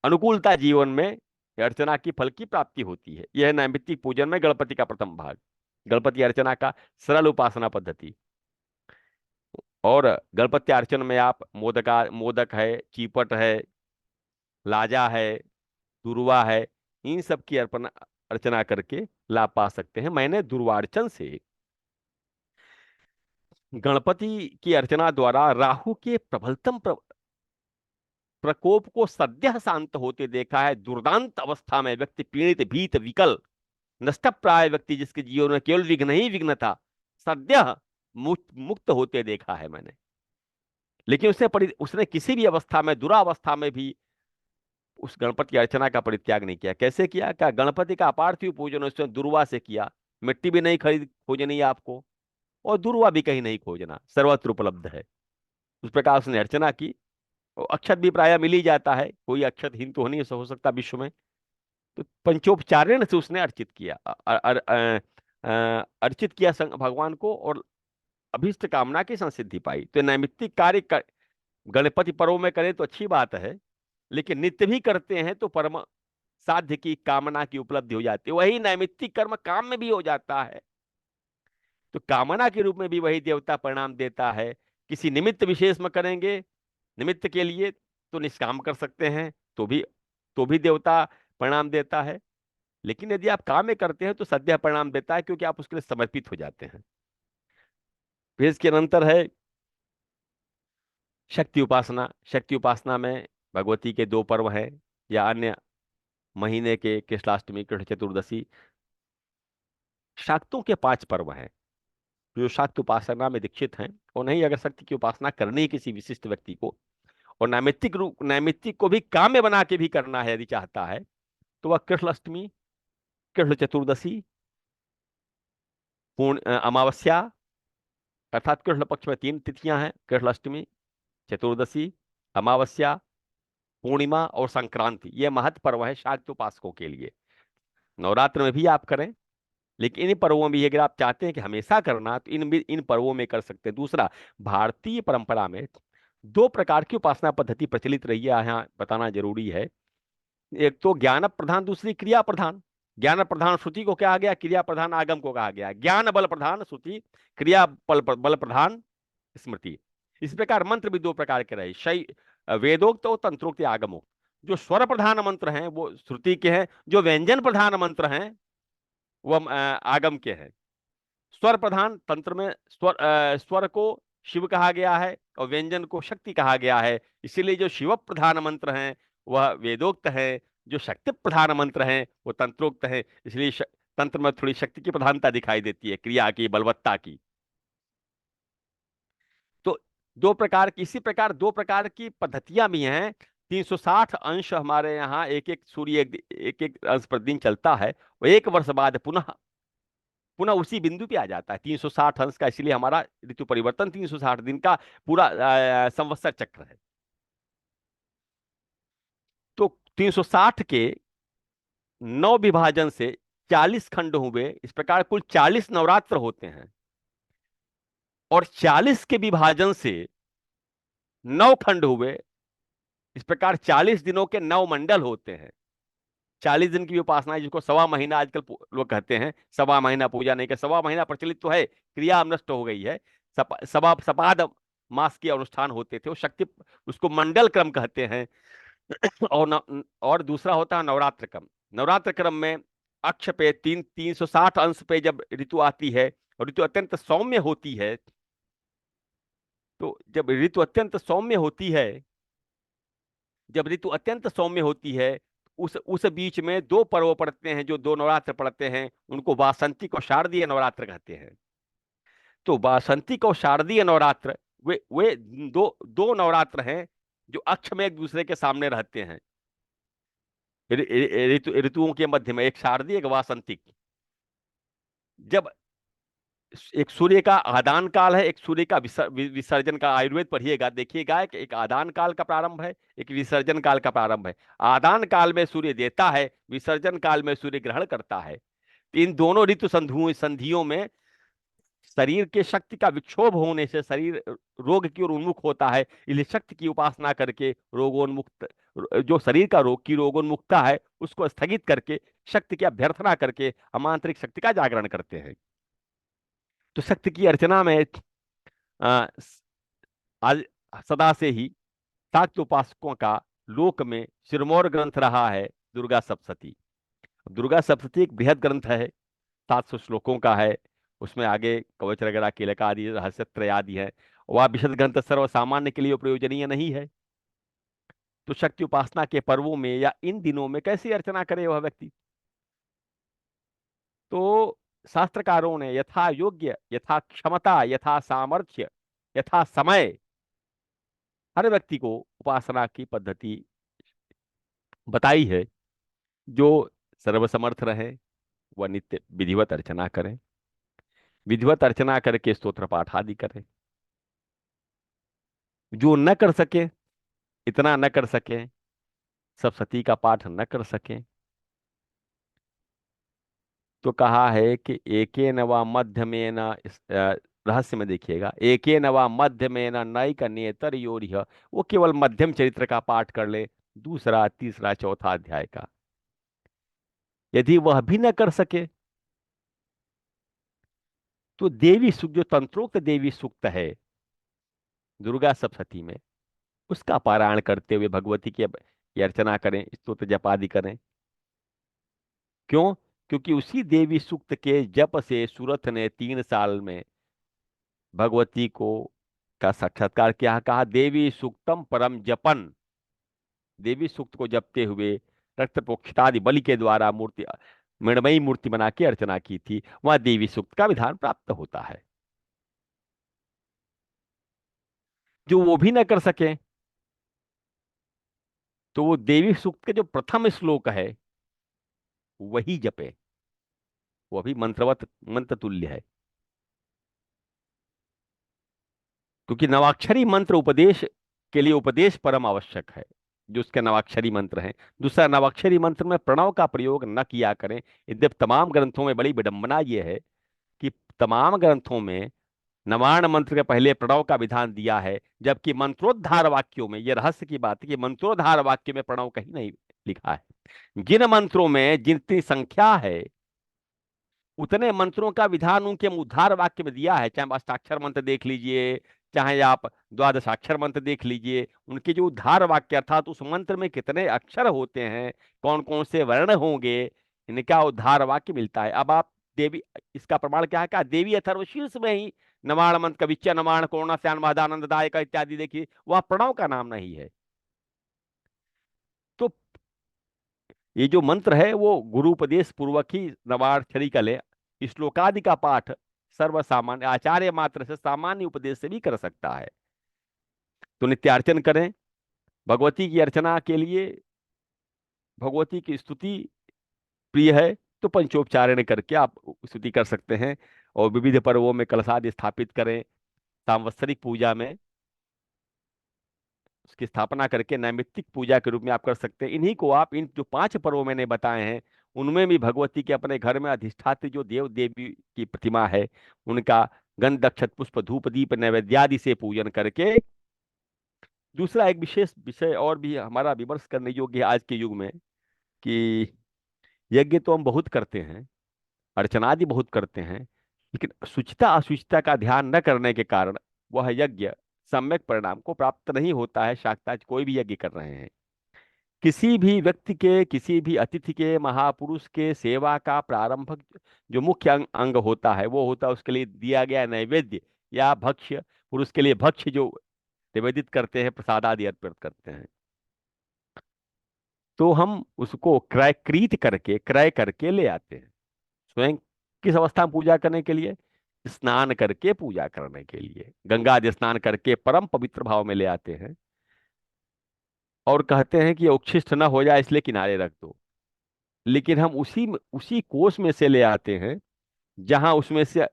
Speaker 2: अनुकूलता जीवन में अर्चना की फल की प्राप्ति होती है। यह नैमित्तिक पूजन में गणपति का प्रथम भाग, गणपति अर्चना का सरल उपासना पद्धति। और गणपति अर्चन में आप मोदक है, चीपट है, लाजा है, दुर्वा है, इन सब की अर्चना करके लाभ पा सकते हैं। मैंने दुर्वार्चन से गणपति की अर्चना द्वारा राहु के प्रबलतम प्रकोप को सद्यः शांत होते देखा है। दुर्दांत अवस्था में व्यक्ति पीड़ित, भीत, विकल, नष्ट प्राय व्यक्ति जिसके जीवन में केवल विघ्न ही विघ्न था, सद्यः मुक्त होते देखा है मैंने। लेकिन उसने किसी भी अवस्था में, दुरावस्था में भी उस गणपति की अर्चना का परित्याग नहीं किया। कैसे किया? क्या गणपति का अपार्थिव पूजन उसने दुर्वा से किया। मिट्टी भी नहीं खोजनी है आपको, और दुर्वा भी कहीं नहीं खोजना, सर्वत्र उपलब्ध है। उस प्रकार उसने अर्चना की। और अक्षत भी प्राय मिल ही जाता है, कोई अक्षतहीन तो नहीं हो सकता विश्व में। तो पंचोपचारण से उसने अर्चित किया, अर्चित किया भगवान को, और अभीष्ट कामना की संसिद्धि पाई। तो नैमित्तिक कार्य गणपति पर्व में करें तो अच्छी बात है, लेकिन नित्य भी करते हैं तो परम साध्य की कामना की उपलब्धि हो जाती है। वही नैमित्तिक कर्म काम में भी हो जाता है, तो कामना के रूप में भी वही देवता परिणाम देता है। किसी निमित्त विशेष में करेंगे, निमित्त के लिए तो निष्काम कर सकते हैं, तो भी देवता परिणाम देता है। लेकिन यदि आप काम में करते हैं तो सद्य परिणाम देता है, क्योंकि आप उसके लिए समर्पित हो जाते हैं। फिर इसके अनंतर है शक्ति उपासना। शक्ति उपासना में भगवती के 2 पर्व हैं, या अन्य महीने के कृष्णाष्टमी, कृष्ण चतुर्दशी। शाक्तों के 5 पर्व हैं। जो शाक्त उपासना में दीक्षित हैं, और नहीं अगर शक्ति की उपासना करनी है किसी विशिष्ट व्यक्ति को, और नैमित्तिक को भी काम में बना के भी करना है यदि चाहता है, तो वह कृष्ण अष्टमी, कृष्ण चतुर्दशी, अमावस्या, अर्थात कृष्ण पक्ष में 3 तिथियां हैं, कृष्ण अष्टमी, चतुर्दशी, अमावस्या, पूर्णिमा और संक्रांति। ये महत्व पर्व है शाक्त उपासकों के लिए। नवरात्र में भी आप करें, लेकिन इन पर्वों में भी अगर आप चाहते हैं कि हमेशा करना, तो इन पर्वों में कर सकते हैं। दूसरा, भारतीय परंपरा में 2 प्रकार की उपासना पद्धति प्रचलित रही है, यहाँ बताना जरूरी है। एक तो ज्ञान प्रधान, दूसरी क्रिया प्रधान। ज्ञान प्रधान श्रुति को कहा गया, क्रिया प्रधान आगम को कहा गया। ज्ञान बल प्रधान श्रुति, क्रिया बल प्रधान स्मृति। इस प्रकार मंत्र भी 2 प्रकार के रहे, वेदोक्त और तंत्रोक्त आगमोक्त। जो स्वर प्रधान मंत्र हैं वो श्रुति के हैं, जो व्यंजन प्रधान मंत्र हैं वह आगम के हैं। स्वर प्रधान तंत्र में स्वर को शिव कहा गया है और व्यंजन को शक्ति कहा गया है। इसीलिए जो शिव प्रधान मंत्र हैं वह वेदोक्त है, जो शक्ति प्रधान मंत्र हैं वो तंत्रोक्त है। इसलिए तंत्र में थोड़ी शक्ति की प्रधानता दिखाई देती है, क्रिया की, बलवत्ता की। तो 2 प्रकार की पद्धतियां भी हैं। 360 अंश हमारे यहाँ एक एक सूर्य एक एक अंश प्रतिदिन चलता है, वो 1 वर्ष बाद पुनः उसी बिंदु पे आ जाता है 360 अंश का। इसलिए हमारा ऋतु परिवर्तन 360 दिन का पूरा संवत्सर चक्र है। तो 360 के 9 विभाजन से 40 खंड हुए। इस प्रकार कुल 40 नवरात्र होते हैं, और 40 के विभाजन से 9 खंड हुए। इस प्रकार 40 दिनों के 9 मंडल होते हैं। 40 दिन की उपासना है, जिसको 1.25 महीना आजकल लोग कहते हैं। 1.25 महीना पूजा नहीं कर, 1.25 महीना प्रचलित तो है, क्रिया नष्ट हो गई है। सपाद मास के अनुष्ठान होते थे, वो शक्ति, उसको मंडल क्रम कहते हैं। और दूसरा होता है नवरात्र क्रम। नवरात्र क्रम में अक्ष पे 360 अंश पे जब ऋतु आती है, और ऋतु अत्यंत सौम्य होती है, तो जब ऋतु अत्यंत सौम्य होती है, उस बीच में 2 पर्व पड़ते हैं, जो 2 नवरात्र पड़ते हैं, उनको वासंतिक और शारदीय नवरात्र कहते हैं। तो वासंतिक और शारदीय नवरात्र वे दो नवरात्र हैं जो अक्ष में एक दूसरे के सामने रहते हैं। ऋतुओं के मध्य में एक शारदीय, एक वासंतिक। जब एक सूर्य का आदान काल है, एक सूर्य का विसर्जन का। आयुर्वेद पढ़िएगा, देखिएगा कि एक आदान काल का प्रारंभ है, एक विसर्जन काल का प्रारंभ है। आदान काल में सूर्य देता है, विसर्जन काल में सूर्य ग्रहण करता है। तो इन दोनों ऋतु संधियों में शरीर के शक्ति का विक्षोभ होने से शरीर रोग की ओर उन्मुख होता है। इसलिए शक्ति की उपासना करके रोगोन्मुक्त, जो शरीर का रोग की रोगोन्मुखता है उसको स्थगित करके शक्ति की अभ्यर्थना करके हम आंतरिक शक्ति का जागरण करते हैं। तो शक्ति की अर्चना में आ, आज सदा से ही शाक्त उपासकों का लोक में सिरमौर ग्रंथ रहा है दुर्गा सप्तशती। दुर्गा सप्तशती एक बृहद ग्रंथ है, 700 श्लोकों का है। उसमें आगे कवच वगैरह कीलक आदि रहस्यत्रय आदि है। वह विशद ग्रंथ सर्वसामान्य के लिए प्रयोजनीय नहीं है। तो शक्ति उपासना के पर्वों में या इन दिनों में कैसे अर्चना करे वह व्यक्ति? तो शास्त्रकारों ने यथा योग्य, यथा क्षमता, यथा सामर्थ्य, यथा समय हर व्यक्ति को उपासना की पद्धति बताई है। जो सर्वसमर्थ रहे वह नित्य विधिवत अर्चना करें, विधिवत अर्चना करके स्तोत्र पाठ आदि करें। जो न कर सके, इतना न कर सके, सप्तशती का पाठ न कर सके, तो कहा है कि एके नवा मध्य में न, रहस्य में देखिएगा, एके नवा मध्य में न नैक नेतर योरिह, वो केवल मध्यम चरित्र का पाठ कर ले, दूसरा तीसरा चौथा अध्याय का। यदि वह भी न कर सके तो देवी सूक्त, जो तंत्रोक्त देवी सूक्त है दुर्गा सप्तशती में, उसका पारायण करते हुए भगवती की अर्चना करें, स्तोत्र जप आदि करें। क्यों? क्योंकि उसी देवी सूक्त के जप से सूरत ने 3 साल में भगवती को का साक्षात्कार किया। कहा देवी सूक्तम परम जपन, देवी सूक्त को जपते हुए रक्त प्रोक्षितादि बलि के द्वारा मूर्ति, मृणमयी मूर्ति बना के अर्चना की थी। वहां देवी सूक्त का विधान प्राप्त होता है। जो वो भी न कर सके तो वो देवी सूक्त के जो प्रथम श्लोक है वही जपे, वो भी मंत्रवत मंत्र तुल्य है। क्योंकि नवाक्षरी मंत्र उपदेश के लिए उपदेश परम आवश्यक है, जो उसके नवाक्षरी मंत्र हैं। दूसरा, नवाक्षरी मंत्र में प्रणव का प्रयोग न किया करें। यद्यप तमाम ग्रंथों में बड़ी विडंबना यह है कि तमाम ग्रंथों में नवार्ण मंत्र के पहले प्रणव का विधान दिया है, जबकि मंत्रोद्धार वाक्यों में, यह रहस्य की बात है कि मंत्रोद्धार वाक्य में प्रणव कहीं नहीं लिखा है। जिन मंत्रों में जितनी संख्या है उतने मंत्रों का विधान उनके उद्धार वाक्य में दिया है। चाहे अष्टाक्षर मंत्र देख लीजिए, चाहे आप द्वादशाक्षर मंत्र देख लीजिए, उनके जो उद्धार वाक्य अर्थात उस मंत्र में कितने अक्षर होते हैं, कौन कौन से वर्ण होंगे, इनका उद्धार वाक्य मिलता है। अब आप देवी, इसका प्रमाण क्या है? कहा देवी अथर्वशीर्ष में ही नवाण मंत्र कविच्य नवाण कोरोना श्यान महदानंद दायक इत्यादि देखिए, वह प्रणव का नाम नहीं है। तो ये जो मंत्र है वो गुरु उपदेश पूर्वक ही नवाक्षरी का ले। श्लोकादि का पाठ सर्वसामान्य आचार्य मात्र से सामान्य उपदेश से भी कर सकता है। तो नित्यार्चन करें भगवती की अर्चना के लिए। भगवती की स्तुति प्रिय है तो पंचोपचारण करके आप स्तुति कर सकते हैं। और विविध पर्वों में कलशादि स्थापित करें। सांवत्सरिक पूजा में उसकी स्थापना करके नैमित्तिक पूजा के रूप में आप कर सकते हैं। इन्हीं को आप, इन जो 5 पर्व मैंने बताए हैं उनमें भी भगवती के अपने घर में अधिष्ठात्री जो देव देवी की प्रतिमा है उनका गंध अक्षत पुष्प धूप दीप नैवेद्यादि से पूजन करके। दूसरा एक विशेष विषय और भी हमारा विमर्श करने योग्य है आज के युग में, कि यज्ञ तो हम बहुत करते हैं, अर्चनादि बहुत करते हैं, लेकिन शुचिता अशुचिता का ध्यान न करने के कारण वह यज्ञ सम्यक परिणाम को प्राप्त नहीं होता है। शाक्ताज कोई भी यज्ञ कर रहे हैं, किसी भी व्यक्ति के, किसी भी अतिथि के, महापुरुष के सेवा का प्रारंभक जो मुख्य अंग होता है वो होता है उसके लिए दिया गया नैवेद्य या भक्ष्य। पुरुष के लिए भक्ष्य जो निवेदित करते हैं, प्रसाद आदि अर्पित करते हैं, तो हम उसको क्रय करके ले आते हैं। स्वयं किस अवस्था में पूजा करने के लिए? स्नान करके पूजा करने के लिए, गंगा आदि स्नान करके परम पवित्र भाव में ले आते हैं। और कहते हैं कि ये उच्छिष्ट न हो जाए इसलिए किनारे रख दो, लेकिन हम उसी कोष में से ले आते हैं जहां उसमें से,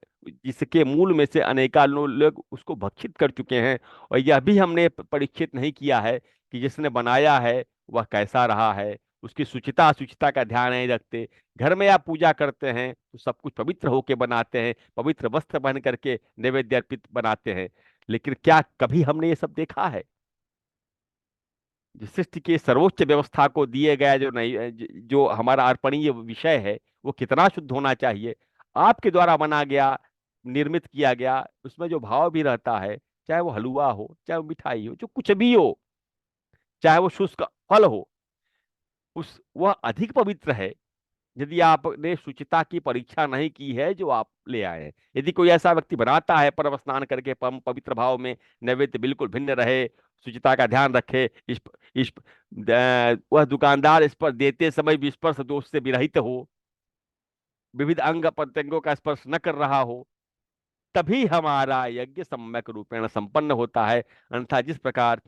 Speaker 2: जिसके मूल में से अनेकानेक लोग उसको भक्षित कर चुके हैं। और यह भी हमने परीक्षित नहीं किया है कि जिसने बनाया है वह कैसा रहा है, उसकी शुचिता अशुचिता का ध्यान नहीं रखते। घर में आप पूजा करते हैं तो सब कुछ पवित्र होके बनाते हैं, पवित्र वस्त्र पहन करके नैवेद्य अर्पित बनाते हैं। लेकिन क्या कभी हमने ये सब देखा है? जो सृष्टि के सर्वोच्च व्यवस्था को दिए गया जो नहीं, जो हमारा अर्पणीय विषय है, वो कितना शुद्ध होना चाहिए। आपके द्वारा बना गया, निर्मित किया गया, उसमें जो भाव भी रहता है, चाहे वो हलवा हो, चाहे वो मिठाई हो, जो कुछ भी हो, चाहे वो शुष्क फल हो, उस वह अधिक पवित्र है यदि आपने शुचिता की परीक्षा नहीं की है जो आप ले आए हैं। यदि कोई ऐसा व्यक्ति बनाता है पर्व स्नान करके पवित्र भाव में, नैवेद्य बिल्कुल भिन्न रहे, शुचिता का ध्यान रखे, वह दुकानदार इस पर देते समय भी स्पर्श दोष से विरहित हो, विविध अंग प्रत्यंगों का स्पर्श न कर रहा हो, तभी हमारा यज्ञ सम्यक रूपेण संपन्न होता है। अन्यथा जिस प्रकार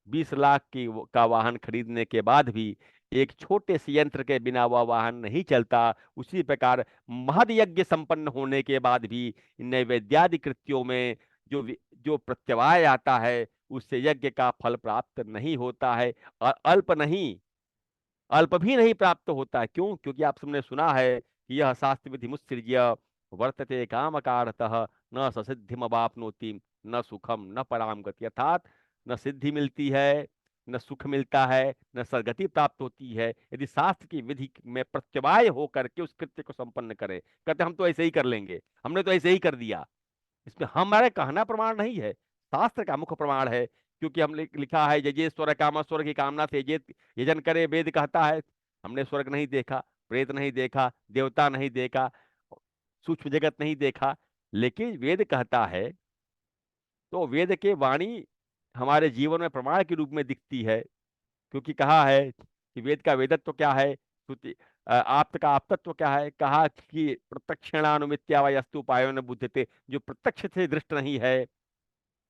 Speaker 2: 20 लाख का वाहन खरीदने के बाद भी एक छोटे से यंत्र के बिना वह वाहन नहीं चलता, उसी प्रकार महद यज्ञ संपन्न होने के बाद भी नैवेद्यादि कृत्यों में जो प्रत्यवाय आता है, उससे यज्ञ का फल प्राप्त नहीं होता है। और अल्प भी नहीं प्राप्त होता है। क्यों? क्योंकि आप सबने सुना है कि यह शास्त्र विधि मुत्सृज्य वर्तते काम कारतः न ससिद्धिम अवाप्नोति न सुखम न पराम गति। अर्थात न सिद्धि मिलती है, न सुख मिलता है, न सदगति प्राप्त होती है यदि शास्त्र की विधि में प्रत्यवाय होकर के उस कृत्य को संपन्न करे। कहते हम तो ऐसे ही कर लेंगे, हमने तो ऐसे ही कर दिया। इसमें हमारे कहना प्रमाण नहीं है, शास्त्र का मुख्य प्रमाण है। क्योंकि हमने लिखा है यजे स्वर्ग काम, स्वर्ग की कामना से यजन करे, वेद कहता है। हमने स्वर्ग नहीं देखा, प्रेत नहीं देखा, देवता नहीं देखा, सूक्ष्म जगत नहीं देखा, लेकिन वेद कहता है। तो वेद के वाणी हमारे जीवन में प्रमाण के रूप में दिखती है। क्योंकि कहा है कि वेद का वेदत्व क्या है, श्रुति आप्त का आपतत्व क्या है। कहा कि प्रत्यक्षणानुमित्या वस्तु उपायो न बुद्धते, जो प्रत्यक्ष से दृष्ट नहीं है,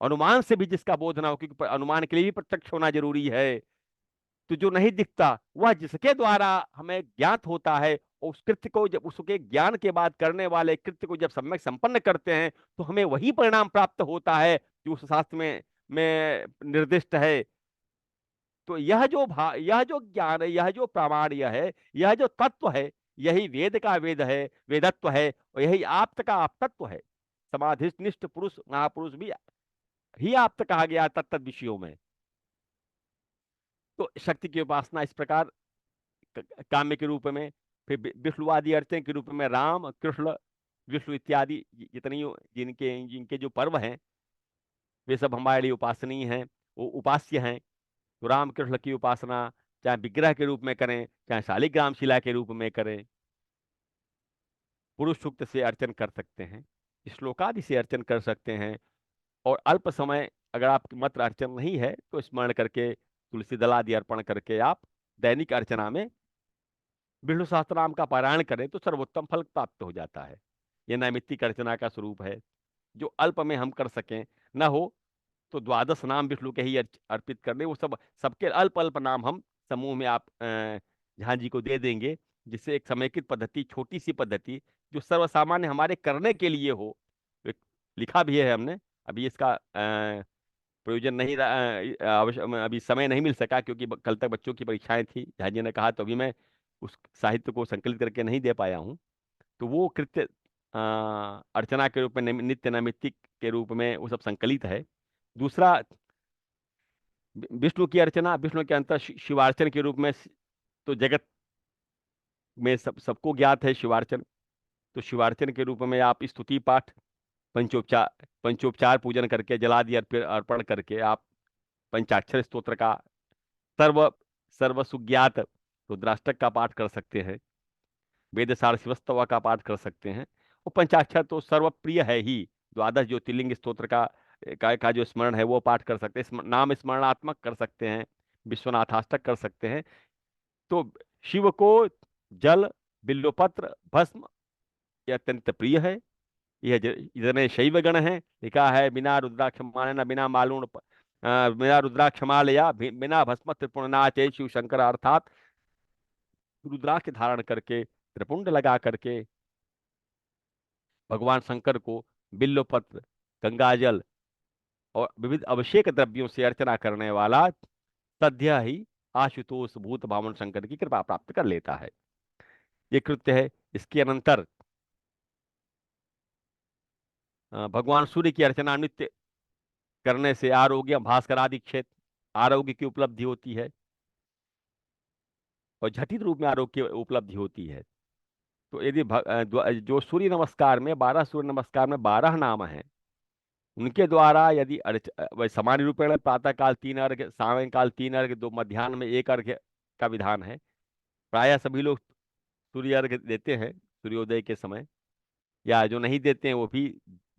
Speaker 2: अनुमान से भी जिसका बोध ना हो, क्योंकि अनुमान के लिए भी प्रत्यक्ष होना जरूरी है। तो जो नहीं दिखता वह जिसके द्वारा हमें ज्ञात होता है, और उस कृत्य को जब उसके ज्ञान के बाद करने वाले कृत्य को जब सम्यक संपन्न करते हैं, तो हमें वही परिणाम प्राप्त होता है जो उस शास्त्र में निर्दिष्ट है। तो यह जो ज्ञान है, यह जो प्रामाण्य है, यह जो तत्व है, यही वेद का वेद है, वेदत्व है, और यही आप्त का आप्तत्व है। समाधिनिष्ठ पुरुष महापुरुष भी ही आप्त कहा गया तत्त विषयों में। तो शक्ति की उपासना इस प्रकार काम्य के रूप में, फिर विष्णुवादी अर्चन के रूप में राम कृष्ण विष्णु इत्यादि जितनी जिनके जिनके जो पर्व हैं, वे सब हमारे लिए उपासनीय हैं, वो उपास्य हैं। तो राम कृष्ण की उपासना चाहे विग्रह के रूप में करें, चाहे शालिग्राम शिला के रूप में करें, पुरुष सूक्त से अर्चन कर सकते हैं, श्लोकादि से अर्चन कर सकते हैं। और अल्प समय अगर आपकी मात्र अर्चन नहीं है तो स्मरण करके तुलसी दलादि अर्पण करके आप दैनिक अर्चना में विष्णु सहस्त्रनाम का पारायण करें तो सर्वोत्तम फल प्राप्त हो जाता है। यह नैमित्तिक अर्चना का स्वरूप है जो अल्प में हम कर सकें। न हो तो द्वादश नाम विष्णु के ही अर्पित कर दें। वो सबके अल्प अल्प नाम हम समूह में आप झां जी को दे देंगे, जिससे एक समेकित पद्धति, छोटी सी पद्धति जो सर्वसामान्य हमारे करने के लिए हो। लिखा भी है हमने, अभी इसका प्रयोजन नहीं रहा, अभी समय नहीं मिल सका क्योंकि कल तक बच्चों की परीक्षाएं थी, झां जी ने कहा, तो अभी मैं उस साहित्य को संकलित करके नहीं दे पाया हूँ। तो वो कृत्य अर्चना के रूप में, नित्य नैमित्तिक के रूप में वो सब संकलित है। दूसरा, विष्णु की अर्चना, विष्णु के अंतर शिवार्चन के रूप में, तो जगत में सबको ज्ञात है शिवार्चन। तो शिवार्चन के रूप में आप स्तुति पाठ, पंचोपचार पूजन करके, जलादि अर्पण करके आप पंचाक्षर स्तोत्र का, सर्व सर्व सुज्ञात रुद्राष्टक का पाठ कर सकते हैं, वेदसार शिवस्तवा का पाठ कर सकते हैं। और पंचाक्षर तो सर्वप्रिय है ही, द्वादश ज्योतिर्लिंग स्तोत्र का जो स्मरण है वो पाठ कर सकते हैं, नाम स्मरणात्मक कर सकते हैं, विश्वनाथाष्टक कर सकते हैं। तो शिव को जल, बिल्वपत्र, भस्म ये अत्यंत प्रिय है। यह जितने शैव गण हैं, लिखा है बिना रुद्राक्षमाल, बिना मालूण, बिना रुद्राक्षमालया बिना भस्म त्रिपुणनाचे शिव शंकर। अर्थात रुद्राक्ष धारण करके, त्रिपुंड लगा करके भगवान शंकर को बिल्वपत्र, गंगाजल और विविध अभिषेक द्रव्यों से अर्चना करने वाला सद्य ही आशुतोष भूत भावन शंकर की कृपा प्राप्त कर लेता है। ये कृत्य है। इसके अनंतर भगवान सूर्य की अर्चना नित्य करने से आरोग्य, भास्कर आदि क्षेत्र आरोग्य की उपलब्धि होती है और झटित रूप में आरोग्य की उपलब्धि होती है। तो यदि जो सूर्य नमस्कार में 12 सूर्य नमस्कार में 12 नाम हैं, उनके द्वारा यदि सामान्य रूपेण प्रातः काल 3 अर्घ्य, सायंकाल 3 अर्घ्य, 2 मध्याह्न में 1 अर्घ्य का विधान है। प्रायः सभी लोग सूर्य अर्घ्य देते हैं सूर्योदय के समय, या जो नहीं देते हैं वो भी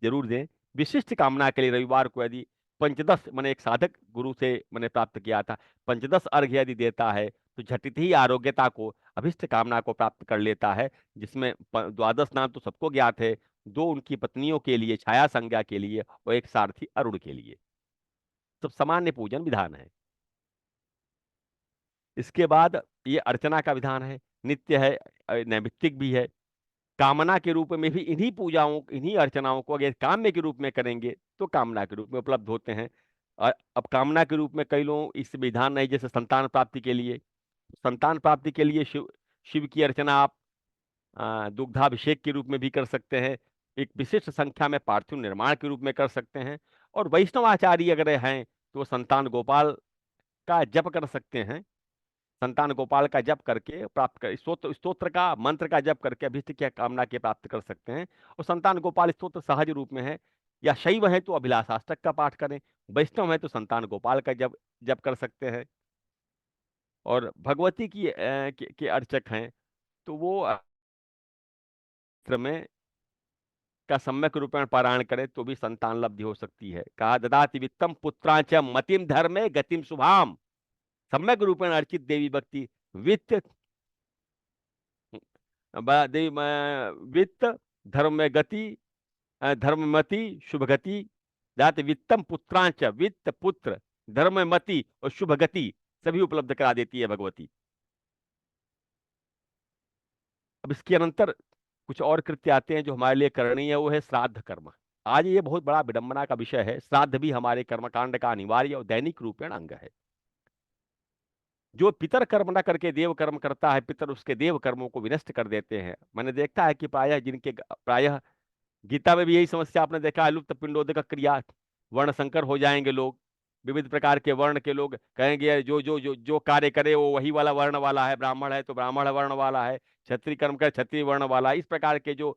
Speaker 2: जरूर दें। विशिष्ट कामना के लिए रविवार को यदि पंचदश, मैंने एक साधक गुरु से मैंने प्राप्त किया था, पंचदश अर्घ्य यदि देता है तो झटित ही आरोग्यता को, अभिष्ट कामना को प्राप्त कर लेता है। जिसमें द्वादश नाम तो सबको ज्ञात है, 2 उनकी पत्नियों के लिए छाया संज्ञा के लिए और 1 सारथी अरुण के लिए, सब सामान्य पूजन विधान है। इसके बाद ये अर्चना का विधान है, नित्य है, नैमित्तिक भी है। कामना के रूप में भी इन्हीं पूजाओं, इन्हीं अर्चनाओं को अगर काम्य के रूप में करेंगे तो कामना के रूप में उपलब्ध होते हैं। और अब कामना के रूप में कई लोग इस विधान नहीं, जैसे संतान प्राप्ति के लिए, संतान प्राप्ति के लिए शिव की अर्चना आप दुग्धाभिषेक के रूप में भी कर सकते हैं, एक विशिष्ट संख्या में पार्थिव निर्माण के रूप में कर सकते हैं। और वैष्णवाचार्य अगर हैं तो वो संतान गोपाल का जप कर सकते हैं, संतान गोपाल का जप करके प्राप्त कर, स्तोत्र का मंत्र का जप करके अभिष्ट की कामना के प्राप्त कर सकते हैं। और संतान गोपाल स्तोत्र सहज रूप में है, या शैव है तो अभिलाषाष्टक का पाठ करें, वैष्णव है तो संतान गोपाल का जप जप कर सकते हैं। और भगवती की के अर्चक हैं तो वो में का सम्यक रूपेण पारायण करें तो भी संतान लब्धि हो सकती है। कहा ददाति वित्तम पुत्रांच मतिम धर्मे गतिम शुभाम, सम्यक रूपेण अर्चित देवी भक्ति वित्त वित्त धर्म में गति, धर्ममति शुभ गति, जाति वित्तम पुत्रांच, वित्त पुत्र धर्ममति और शुभ गति सभी उपलब्ध करा देती है भगवती। अब इसके अनंतर कुछ और कृत्य आते हैं जो हमारे लिए करणीय है, वो है श्राद्ध कर्म। आज ये बहुत बड़ा विडंबना का विषय है। श्राद्ध भी हमारे कर्मकांड का अनिवार्य और दैनिक रूपेण अंग है। जो पितर कर्म न करके देव कर्म करता है, पितर उसके देव कर्मों को विनष्ट कर देते हैं। मैंने देखा है कि प्रायः गीता में भी यही समस्या आपने देखा है, लुप्त पिंडोदक क्रिया, वर्ण संकर हो जाएंगे लोग, विविध प्रकार के वर्ण के लोग कहेंगे जो जो जो जो कार्य करे वो वही वाला वर्ण वाला है, ब्राह्मण है तो ब्राह्मण वर्ण वाला है, क्षत्रिय कर्म कर क्षत्रिय वर्ण वाला। इस प्रकार के जो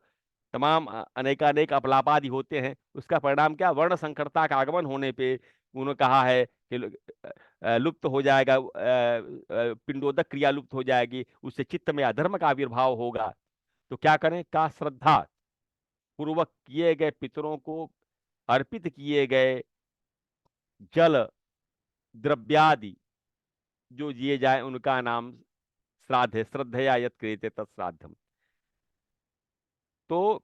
Speaker 2: तमाम अनेकानेक अपलापादि होते हैं, उसका परिणाम क्या, वर्ण संकरता का आगमन होने पे उन्होंने कहा है कि लुप्त हो जाएगा, पिंडोदक क्रिया लुप्त हो जाएगी, उससे चित्त में अधर्म का आविर्भाव होगा। तो क्या करें, का श्रद्धा पूर्वक किए गए पितरों को अर्पित किए गए जल द्रव्यादि जो दिए जाए उनका नाम श्राद्ध है। श्रद्धया यत् क्रियते तत्श्राद्धम। तो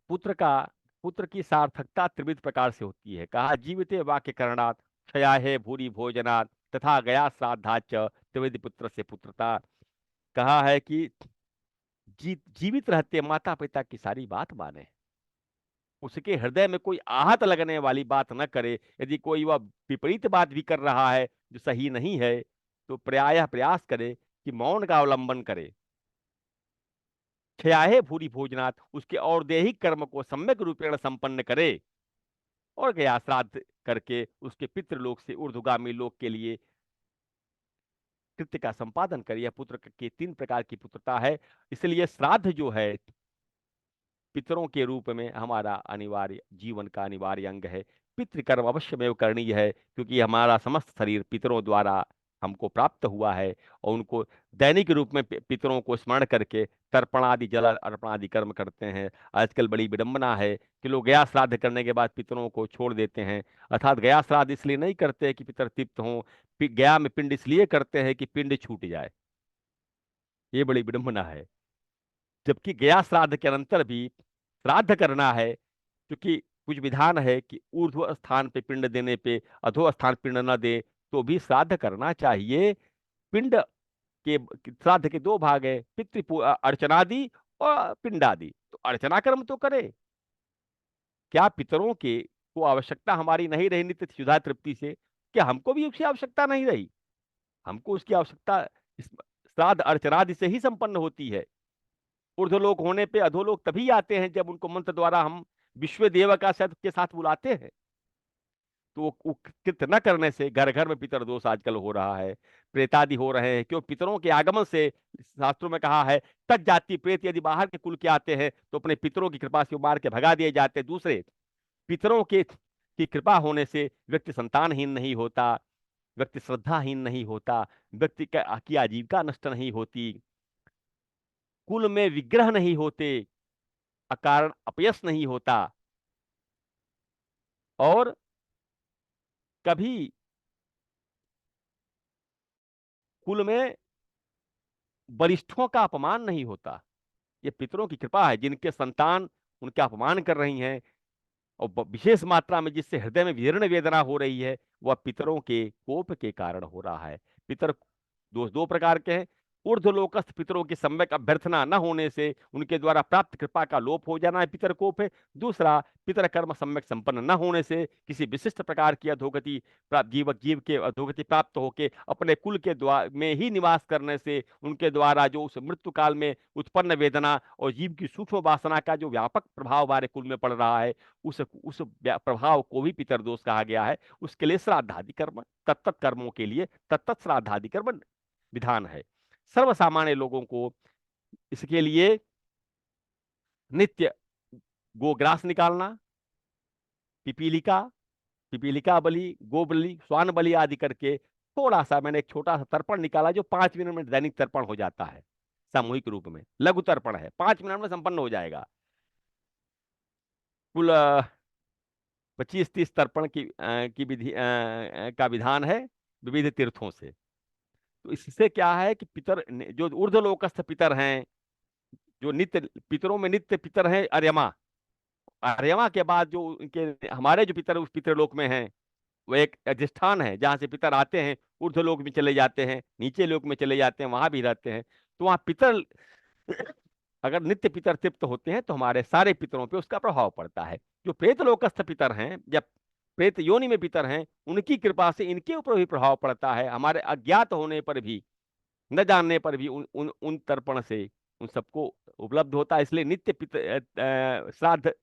Speaker 2: पुत्र की सार्थकता त्रिविध प्रकार से होती है। कहा जीविते वाक्य करणात्, क्षया है भूरी भोजनात्, तथा गया श्राद्धाच त्रिविध पुत्र से पुत्रता। कहा है कि जीवित रहते माता पिता की सारी बात माने, उसके हृदय में कोई आहत लगने वाली बात न करे। यदि कोई वह विपरीत बात भी कर रहा है जो सही नहीं है तो प्रायः प्रयास करे कि मौन का अवलंबन करे। क्षयाहे भूरी भोजनाथ, उसके और दैहिक कर्म को सम्यक रूपेण संपन्न करे और गया श्राद्ध करके उसके पितृलोक से ऊर्ध्वगामी लोक के लिए कृत्य का संपादन करे। यह पुत्र के 3 प्रकार की पुत्रता है। इसलिए श्राद्ध जो है पितरों के रूप में हमारा अनिवार्य जीवन का अनिवार्य अंग है। पितृकर्म अवश्य में करणीय है, क्योंकि हमारा समस्त शरीर पितरों द्वारा हमको प्राप्त हुआ है और उनको दैनिक रूप में पितरों को स्मरण करके तर्पण आदि जल अर्पण आदि कर्म करते हैं। आजकल बड़ी विडंबना है कि लोग गया श्राद्ध करने के बाद पितरों को छोड़ देते हैं, अर्थात गया श्राद्ध इसलिए नहीं करते कि पितर तृप्त हों, गया में पिंड इसलिए करते हैं कि पिंड छूट जाए। ये बड़ी विडंबना है। जबकि गया श्राद्ध के अंतर भी श्राद्ध करना है, क्योंकि कुछ विधान है कि ऊर्ध्व स्थान पे पिंड देने पे अधो स्थान पिंड न दे तो भी श्राद्ध करना चाहिए। पिंड के श्राद्ध के 2 भाग है, पितृ अर्चनादि और पिंडादि। तो अर्चना कर्म तो करे। क्या पितरों के को आवश्यकता हमारी नहीं रही नित्य क्षुधा तृप्ति से? क्या हमको भी उसकी आवश्यकता नहीं रही? हमको उसकी आवश्यकता श्राद्ध अर्चनादि से ही संपन्न होती है। ऊर्ध्वलोक होने पे अधोलोक तभी आते हैं जब उनको मंत्र द्वारा हम विश्व देव का शब्द के साथ बुलाते हैं। तो वो कृत न करने से घर घर में पितर दोष आजकल हो रहा है, प्रेतादि हो रहे हैं। क्यों? पितरों के आगमन से शास्त्रों में कहा है, तज जाति प्रेत यदि बाहर के कुल के आते हैं तो अपने पितरों की कृपा से मार के भगा दिए जाते हैं। दूसरे, पितरों के की कृपा होने से व्यक्ति संतानहीन नहीं होता, व्यक्ति श्रद्धाहीन नहीं होता, व्यक्ति की आजीविका नष्ट नहीं होती, कुल में विग्रह नहीं होते, अकारण अपयश नहीं होता, और कभी कुल में वरिष्ठों का अपमान नहीं होता। ये पितरों की कृपा है। जिनके संतान उनके अपमान कर रही हैं और विशेष मात्रा में जिससे हृदय में विदीर्ण वेदना हो रही है, वह पितरों के कोप के कारण हो रहा है। पितर दोष दो प्रकार के हैं। ऊर्ध्वलोकस्थ पितरों की सम्यक अभ्यर्थना न होने से उनके द्वारा प्राप्त कृपा का लोप हो जाना है, पितर कोप है। दूसरा, पितर कर्म सम्यक संपन्न न होने से किसी विशिष्ट प्रकार की अधोगति प्राप्त जीव के अधोगति प्राप्त होके अपने कुल के द्वार में ही निवास करने से उनके द्वारा जो उस मृत्यु काल में उत्पन्न वेदना और जीव की सूक्ष्म वासना का जो व्यापक प्रभाव हमारे कुल में पड़ रहा है, उस प्रभाव को भी पितर दोष कहा गया है। उसके लिए श्राद्धादि कर्म, तत्त कर्मों के लिए तत्त श्राद्धादि कर्म विधान है। सर्वसामान्य लोगों को इसके लिए नित्य गोग्रास निकालना, पिपीलिका पिपीलिका बलि, गो बलि, श्वान बलि आदि करके थोड़ा सा मैंने एक छोटा सा तर्पण निकाला जो 5 मिनट में दैनिक तर्पण हो जाता है। सामूहिक रूप में लघु तर्पण है, 5 मिनट में संपन्न हो जाएगा। कुल 25-30 तर्पण की विधि का विधान है विविध तीर्थों से। तो इससे क्या है कि पितर जो ऊर्ध्वलोकस्थ पितर हैं, जो नित्य पितरों में नित्य पितर हैं अर्यमा, अर्यमा के बाद जो उनके हमारे जो पितर उस पितरलोक में हैं, वो एक अधिष्ठान है जहां से पितर आते हैं, ऊर्ध्वलोक में चले जाते हैं, नीचे लोक में चले जाते हैं, वहां भी रहते हैं। तो वहां पितर अगर नित्य पितर तृप्त होते हैं तो हमारे सारे पितरों पे उसका प्रभाव पड़ता है। जो प्रेत लोकस्थ पितर हैं, जब प्रेत योनि में पितर हैं, उनकी कृपा से इनके ऊपर भी प्रभाव पड़ता है। हमारे अज्ञात होने पर भी, न जानने पर भी उन तर्पण से उन सबको उपलब्ध होता है। इसलिए नित्य श्राद्ध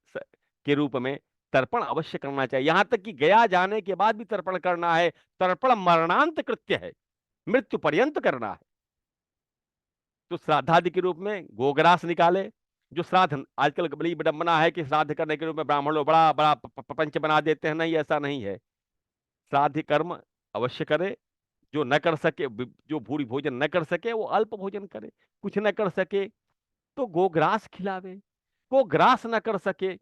Speaker 2: के रूप में तर्पण अवश्य करना चाहिए। यहां तक कि गया जाने के बाद भी तर्पण करना है। तर्पण मरणांत कृत्य है, मृत्यु पर्यंत करना है। तो श्राद्धादि के रूप में गोग्रास निकाले। जो श्राद्ध आजकल बड़ी विडंबना है कि श्राद्ध करने के रूप में ब्राह्मण लोग बड़ा बड़ा प्रपंच बना देते हैं। नहीं, ऐसा नहीं है। श्राद्ध कर्म अवश्य करे। जो न कर सके, जो भूरी भोजन न कर सके, वो अल्प भोजन करे। कुछ न कर सके तो गोग्रास खिलावे। गोग्रास न कर सके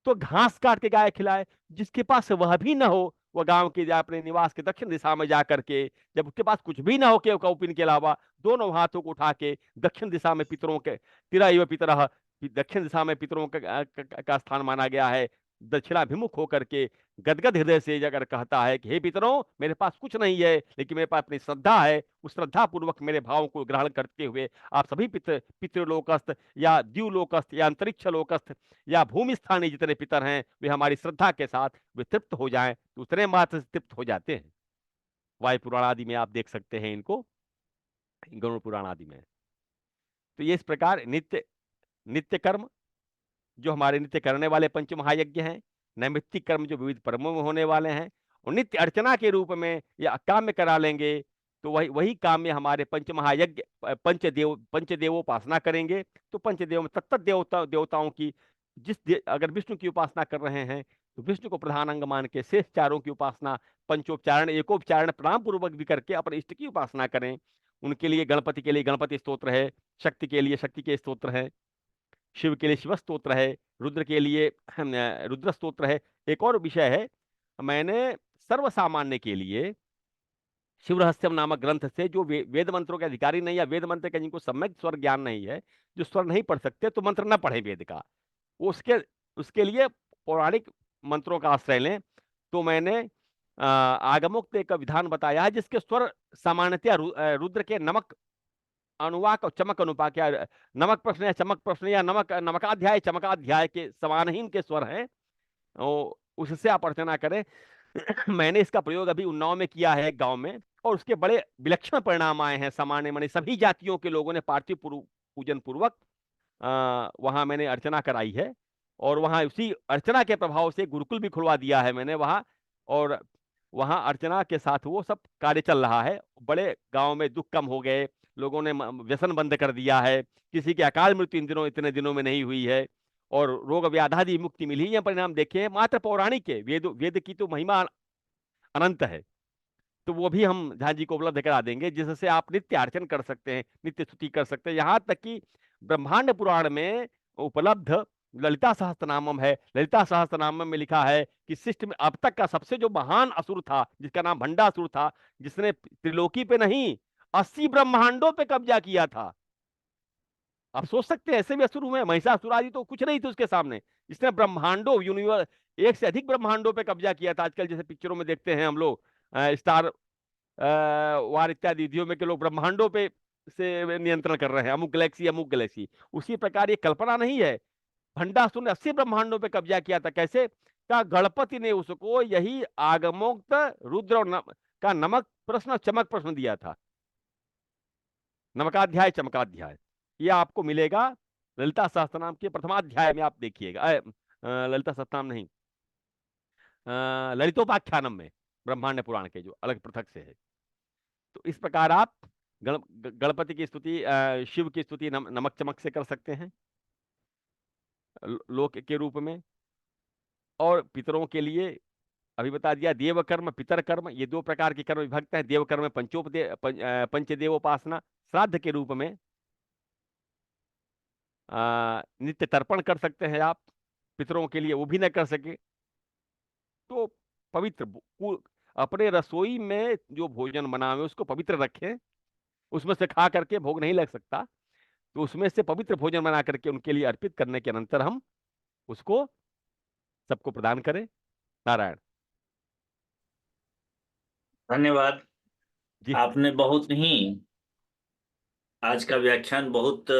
Speaker 2: तो घास काट के गाय खिलाए। जिसके पास वह भी न हो, वह गांव के अपने निवास के दक्षिण दिशा में जा करके, जब उसके पास कुछ भी ना हो के कौपिन के अलावा, दोनों हाथों को उठा के दक्षिण दिशा में पितरों के तिरा पितर, दक्षिण दिशा में पितरों का स्थान माना गया है। दक्षिणाभिमुख होकर के गदगद हृदय से अगर कहता है कि हे पितरों, मेरे पास कुछ नहीं है लेकिन मेरे पास अपनी श्रद्धा है, उस श्रद्धा पूर्वक मेरे भावों को ग्रहण करते हुए आप सभी पितृलोकस्थ या द्यूलोकस्थ या अंतरिक्ष लोकस्थ या भूमि स्थानीय जितने पितर हैं, वे हमारी श्रद्धा के साथ वे तृप्त हो जाएं, तो उतने मात्र से तृप्त हो जाते हैं। वायु पुराण आदि में आप देख सकते हैं इनको, गरुड़ पुराण आदि में। तो ये इस प्रकार नित्य नित्य कर्म जो हमारे नित्य करने वाले पंच महायज्ञ हैं, नैमित्तिक कर्म जो विविध पर्वों में होने वाले हैं, और नित्य अर्चना के रूप में या काम्य करा लेंगे तो वही काम्य हमारे पंच महायज्ञ पंचदेवोपासना करेंगे। तो पंचदेव में तत्त देवताओं की अगर विष्णु की उपासना कर रहे हैं तो विष्णु को प्रधान अंग मान के शेष चारों की उपासना पंचोपचारण एकोपचारण प्रणाम पूर्वक भी करके अपने इष्ट की उपासना करें। उनके लिए गणपति के लिए गणपति स्तोत्र है, शक्ति के लिए शक्ति के स्तोत्र है, शिव के लिए शिव स्तोत्र है, रुद्र के लिए रुद्र स्तोत्र है। एक और विषय है, मैंने सर्वसामान्य के लिए शिव रहस्यम नामक ग्रंथ से जो वेद मंत्रों के अधिकारी नहीं या वेद मंत्र का जिनको सम्यक स्वर ज्ञान नहीं है, जो स्वर नहीं पढ़ सकते, तो मंत्र न पढ़े वेद का, उसके उसके लिए पौराणिक मंत्रों का आश्रय लें। तो मैंने आगमोक्त एक विधान बताया है जिसके स्वर सामान्यतया रुद्र के नमक अनुवाक और चमक अनुपाक, या नमक प्रश्न या चमक प्रश्न या नमकाध्याय चमकाध्याय के समान ही इनके स्वर हैं, उससे आप अर्चना करें। मैंने इसका प्रयोग अभी उन्नाव में किया है, एक गांव में, और उसके बड़े विलक्षण परिणाम आए हैं। सामान्य माने सभी जातियों के लोगों ने पार्थिव पूजन पूर्वक वहां मैंने अर्चना कराई है, और वहां उसी अर्चना के प्रभाव से गुरुकुल भी खुलवा दिया है मैंने वहां, और वहां अर्चना के साथ वो सब कार्य चल रहा है। बड़े गांव में दुख कम हो गए, लोगों ने व्यसन बंद कर दिया है, किसी की अकाल मृत्यु इतने दिनों में नहीं हुई है, और रोग व्याधादि मुक्ति मिली। ये परिणाम देखिए, मात्र पौराणिक है, वेद वेद की तो महिमा अनंत है। तो वो भी हम झा जी को उपलब्ध करा देंगे, जिससे आप नित्य अर्चन कर सकते हैं, नित्य स्तुति कर सकते हैं। यहाँ तक कि ब्रह्मांड पुराण में उपलब्ध ललिता सहस्त्रनामम है। ललिता सहस्त्रनामम में लिखा है कि सृष्टि में अब तक का सबसे जो महान असुर था, जिसका नाम भंडासुर था, जिसने त्रिलोकी पे नहीं 80 ब्रह्मांडों पे कब्जा किया था। आप सोच सकते हैं ऐसे भी असुर हुए। महिषासुर आदि तो कुछ नहीं थे उसके सामने, जिसने ब्रह्मांडों यूनिवर्स एक से अधिक ब्रह्मांडों पे कब्जा किया था। आजकल जैसे पिक्चरों में देखते हैं हम लोग, स्टार वार इत्यादि विधियों में के लोग ब्रह्मांडों पे से नियंत्रण कर रहे हैं, अमुक गैलेक्सी। उसी प्रकार ये कल्पना नहीं है। भंडासुर ने 80 ब्रह्मांडों पे कब्जा किया था। कैसे? का गणपति ने उसको यही आगमोक्त रुद्र और का नमक प्रश्न और चमक प्रश्न दिया था। नमकाध्याय चमकाध्याय ये आपको मिलेगा ललिता सहस्त्रनाम के प्रथमाध्याय में। आप देखिएगा, ललिता सहस्त्रनाम नहीं, ललितोपाख्यानम में, ब्रह्मांड पुराण के जो अलग पृथक से है। तो इस प्रकार आप गणपति की स्तुति, शिव की स्तुति नमक चमक से कर सकते हैं लोक के रूप में। और पितरों के लिए अभी बता दिया, देव कर्म पितर कर्म, ये दो प्रकार के कर्म विभक्त हैं। देव कर्म में पंचदेवोपासना, श्राद्ध के रूप में नित्य तर्पण कर सकते हैं आप पितरों के लिए, वो भी न कर सके तो पवित्र अपने रसोई में जो भोजन बना हुए उसको पवित्र रखें। उसमें से खा करके भोग नहीं लग सकता, तो उसमें से पवित्र भोजन बना करके उनके लिए अर्पित करने के अनंतर हम उसको सबको प्रदान करें। नारायण।
Speaker 1: धन्यवाद।
Speaker 2: जी
Speaker 1: आपने बहुत ही, आज का व्याख्यान बहुत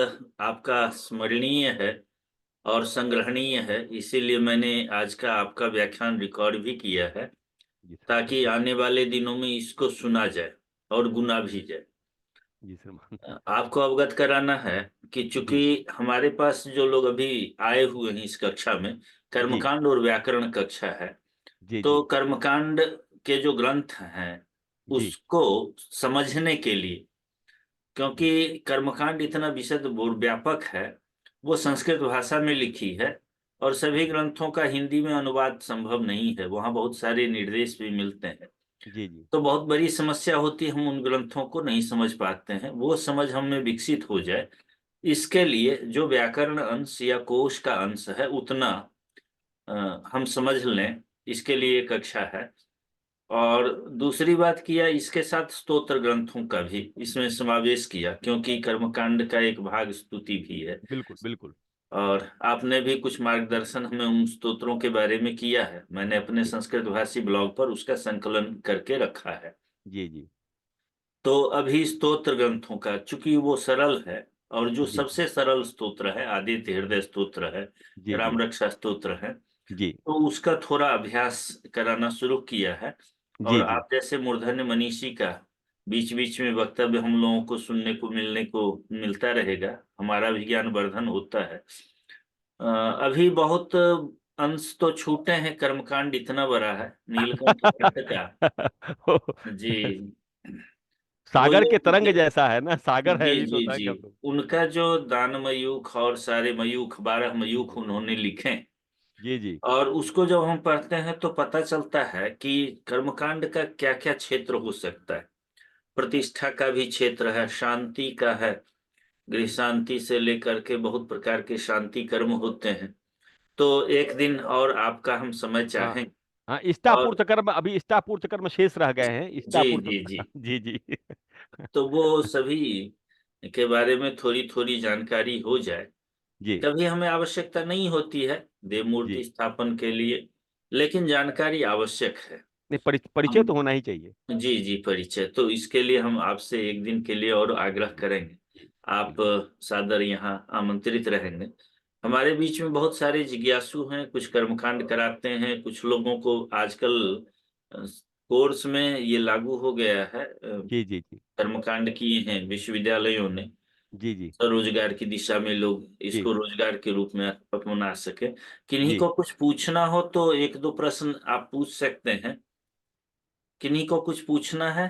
Speaker 1: आपका स्मरणीय है और संग्रहणीय है, इसीलिए मैंने आज का आपका व्याख्यान रिकॉर्ड भी किया है,
Speaker 2: जी सर,
Speaker 1: ताकि आने वाले दिनों में इसको सुना जाए और गुना भी जाए।
Speaker 2: जी सर।
Speaker 1: आपको अवगत कराना है कि
Speaker 2: जी
Speaker 1: चूंकि हमारे पास जो लोग अभी आए हुए हैं इस कक्षा में,
Speaker 2: जी
Speaker 1: कर्मकांड और व्याकरण कक्षा है,
Speaker 2: जी
Speaker 1: तो
Speaker 2: जी
Speaker 1: कर्मकांड के जो ग्रंथ हैं
Speaker 2: जी
Speaker 1: उसको समझने के लिए,
Speaker 2: जी
Speaker 1: क्योंकि कर्मकांड इतना विशद और व्यापक है, वो संस्कृत भाषा में लिखी है और सभी ग्रंथों का हिंदी में अनुवाद संभव नहीं है, वहाँ बहुत सारे निर्देश भी मिलते हैं।
Speaker 2: जी जी
Speaker 1: तो बहुत बड़ी समस्या होती है, हम उन ग्रंथों को नहीं समझ पाते हैं। वो समझ हम में विकसित हो जाए, इसके लिए जो व्याकरण अंश या कोश का अंश है उतना हम समझ लें, इसके लिए एक कक्षा है। और दूसरी बात किया, इसके साथ स्तोत्र ग्रंथों का भी इसमें समावेश किया, क्योंकि कर्मकांड का एक भाग स्तुति भी है।
Speaker 2: बिल्कुल बिल्कुल।
Speaker 1: और आपने भी कुछ मार्गदर्शन हमें उन स्तोत्रों के बारे में किया है, मैंने अपने
Speaker 2: जी
Speaker 1: संस्कृत भाषी ब्लॉग पर उसका संकलन करके रखा है।
Speaker 2: जी जी
Speaker 1: तो अभी स्तोत्र ग्रंथों का, चूंकि वो सरल है, और जो
Speaker 2: जी
Speaker 1: सबसे सरल स्तोत्र है आदित्य हृदय स्तोत्र है,
Speaker 2: जी जी
Speaker 1: राम रक्षा स्तोत्र है,
Speaker 2: जी
Speaker 1: तो उसका थोड़ा अभ्यास कराना शुरू किया है। और
Speaker 2: जी जी
Speaker 1: आप जैसे मूर्धन्य मनीषी का बीच बीच में वक्तव्य हम लोगों को सुनने को मिलने को मिलता रहेगा, हमारा भी ज्ञान वर्धन होता है। अभी बहुत अंश तो छूटे हैं, कर्मकांड इतना बड़ा है, नीलकंठ भट्ट का। जी, वो
Speaker 2: सागर के तरंग
Speaker 1: लोग,
Speaker 2: जैसा है ना, सागर है
Speaker 1: जी
Speaker 2: भी तो
Speaker 1: जी
Speaker 2: तरंग
Speaker 1: जी,
Speaker 2: है तो।
Speaker 1: उनका जो दान मयूख और सारे मयूख, 12 मयूख उन्होंने लिखे,
Speaker 2: जी जी
Speaker 1: और उसको जब हम पढ़ते हैं तो पता चलता है कि कर्मकांड का क्या क्या क्षेत्र हो सकता है। प्रतिष्ठा का भी क्षेत्र है, शांति का है, गृह शांति से लेकर के बहुत प्रकार के शांति कर्म होते हैं। तो एक दिन और आपका हम समय
Speaker 2: हाँ
Speaker 1: चाहें।
Speaker 2: हाँ,
Speaker 1: और
Speaker 2: इष्टापूर्त कर्म, अभी इष्टापूर्त कर्म शेष रह गए हैं,
Speaker 1: जी
Speaker 2: इष्टापूर्त।
Speaker 1: जी जी,
Speaker 2: जी जी
Speaker 1: तो वो सभी के बारे में थोड़ी थोड़ी जानकारी हो जाए।
Speaker 2: जी
Speaker 1: कभी हमें आवश्यकता नहीं होती है देव मूर्ति
Speaker 2: जी।
Speaker 1: स्थापन के लिए, लेकिन जानकारी आवश्यक है।
Speaker 2: नहीं, परिचय
Speaker 1: हम,
Speaker 2: तो होना ही चाहिए।
Speaker 1: जी जी, परिचय, तो इसके लिए हम आपसे एक दिन के लिए और आग्रह करेंगे। आप
Speaker 2: जी
Speaker 1: सादर यहाँ आमंत्रित रहेंगे। हमारे बीच में बहुत सारे जिज्ञासु हैं, कुछ कर्मकांड कराते हैं, कुछ लोगों को आजकल कोर्स में ये लागू हो गया है,
Speaker 2: जी जी जी
Speaker 1: कर्मकांड किए हैं विश्वविद्यालयों ने,
Speaker 2: जी जी
Speaker 1: स्वरोजगार की दिशा में लोग
Speaker 2: जी
Speaker 1: इसको रोजगार के रूप में अपना सके। किन्हीं
Speaker 2: जी
Speaker 1: को कुछ पूछना हो तो एक दो प्रश्न आप पूछ सकते हैं। किन्हीं को कुछ पूछना है?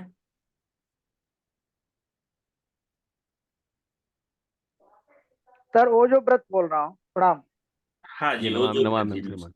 Speaker 3: सर वो जो व्रत बोल रहा हूँ, प्रणाम।
Speaker 1: हाँ जी, वो जो
Speaker 2: नमामि
Speaker 1: जी
Speaker 2: चरम।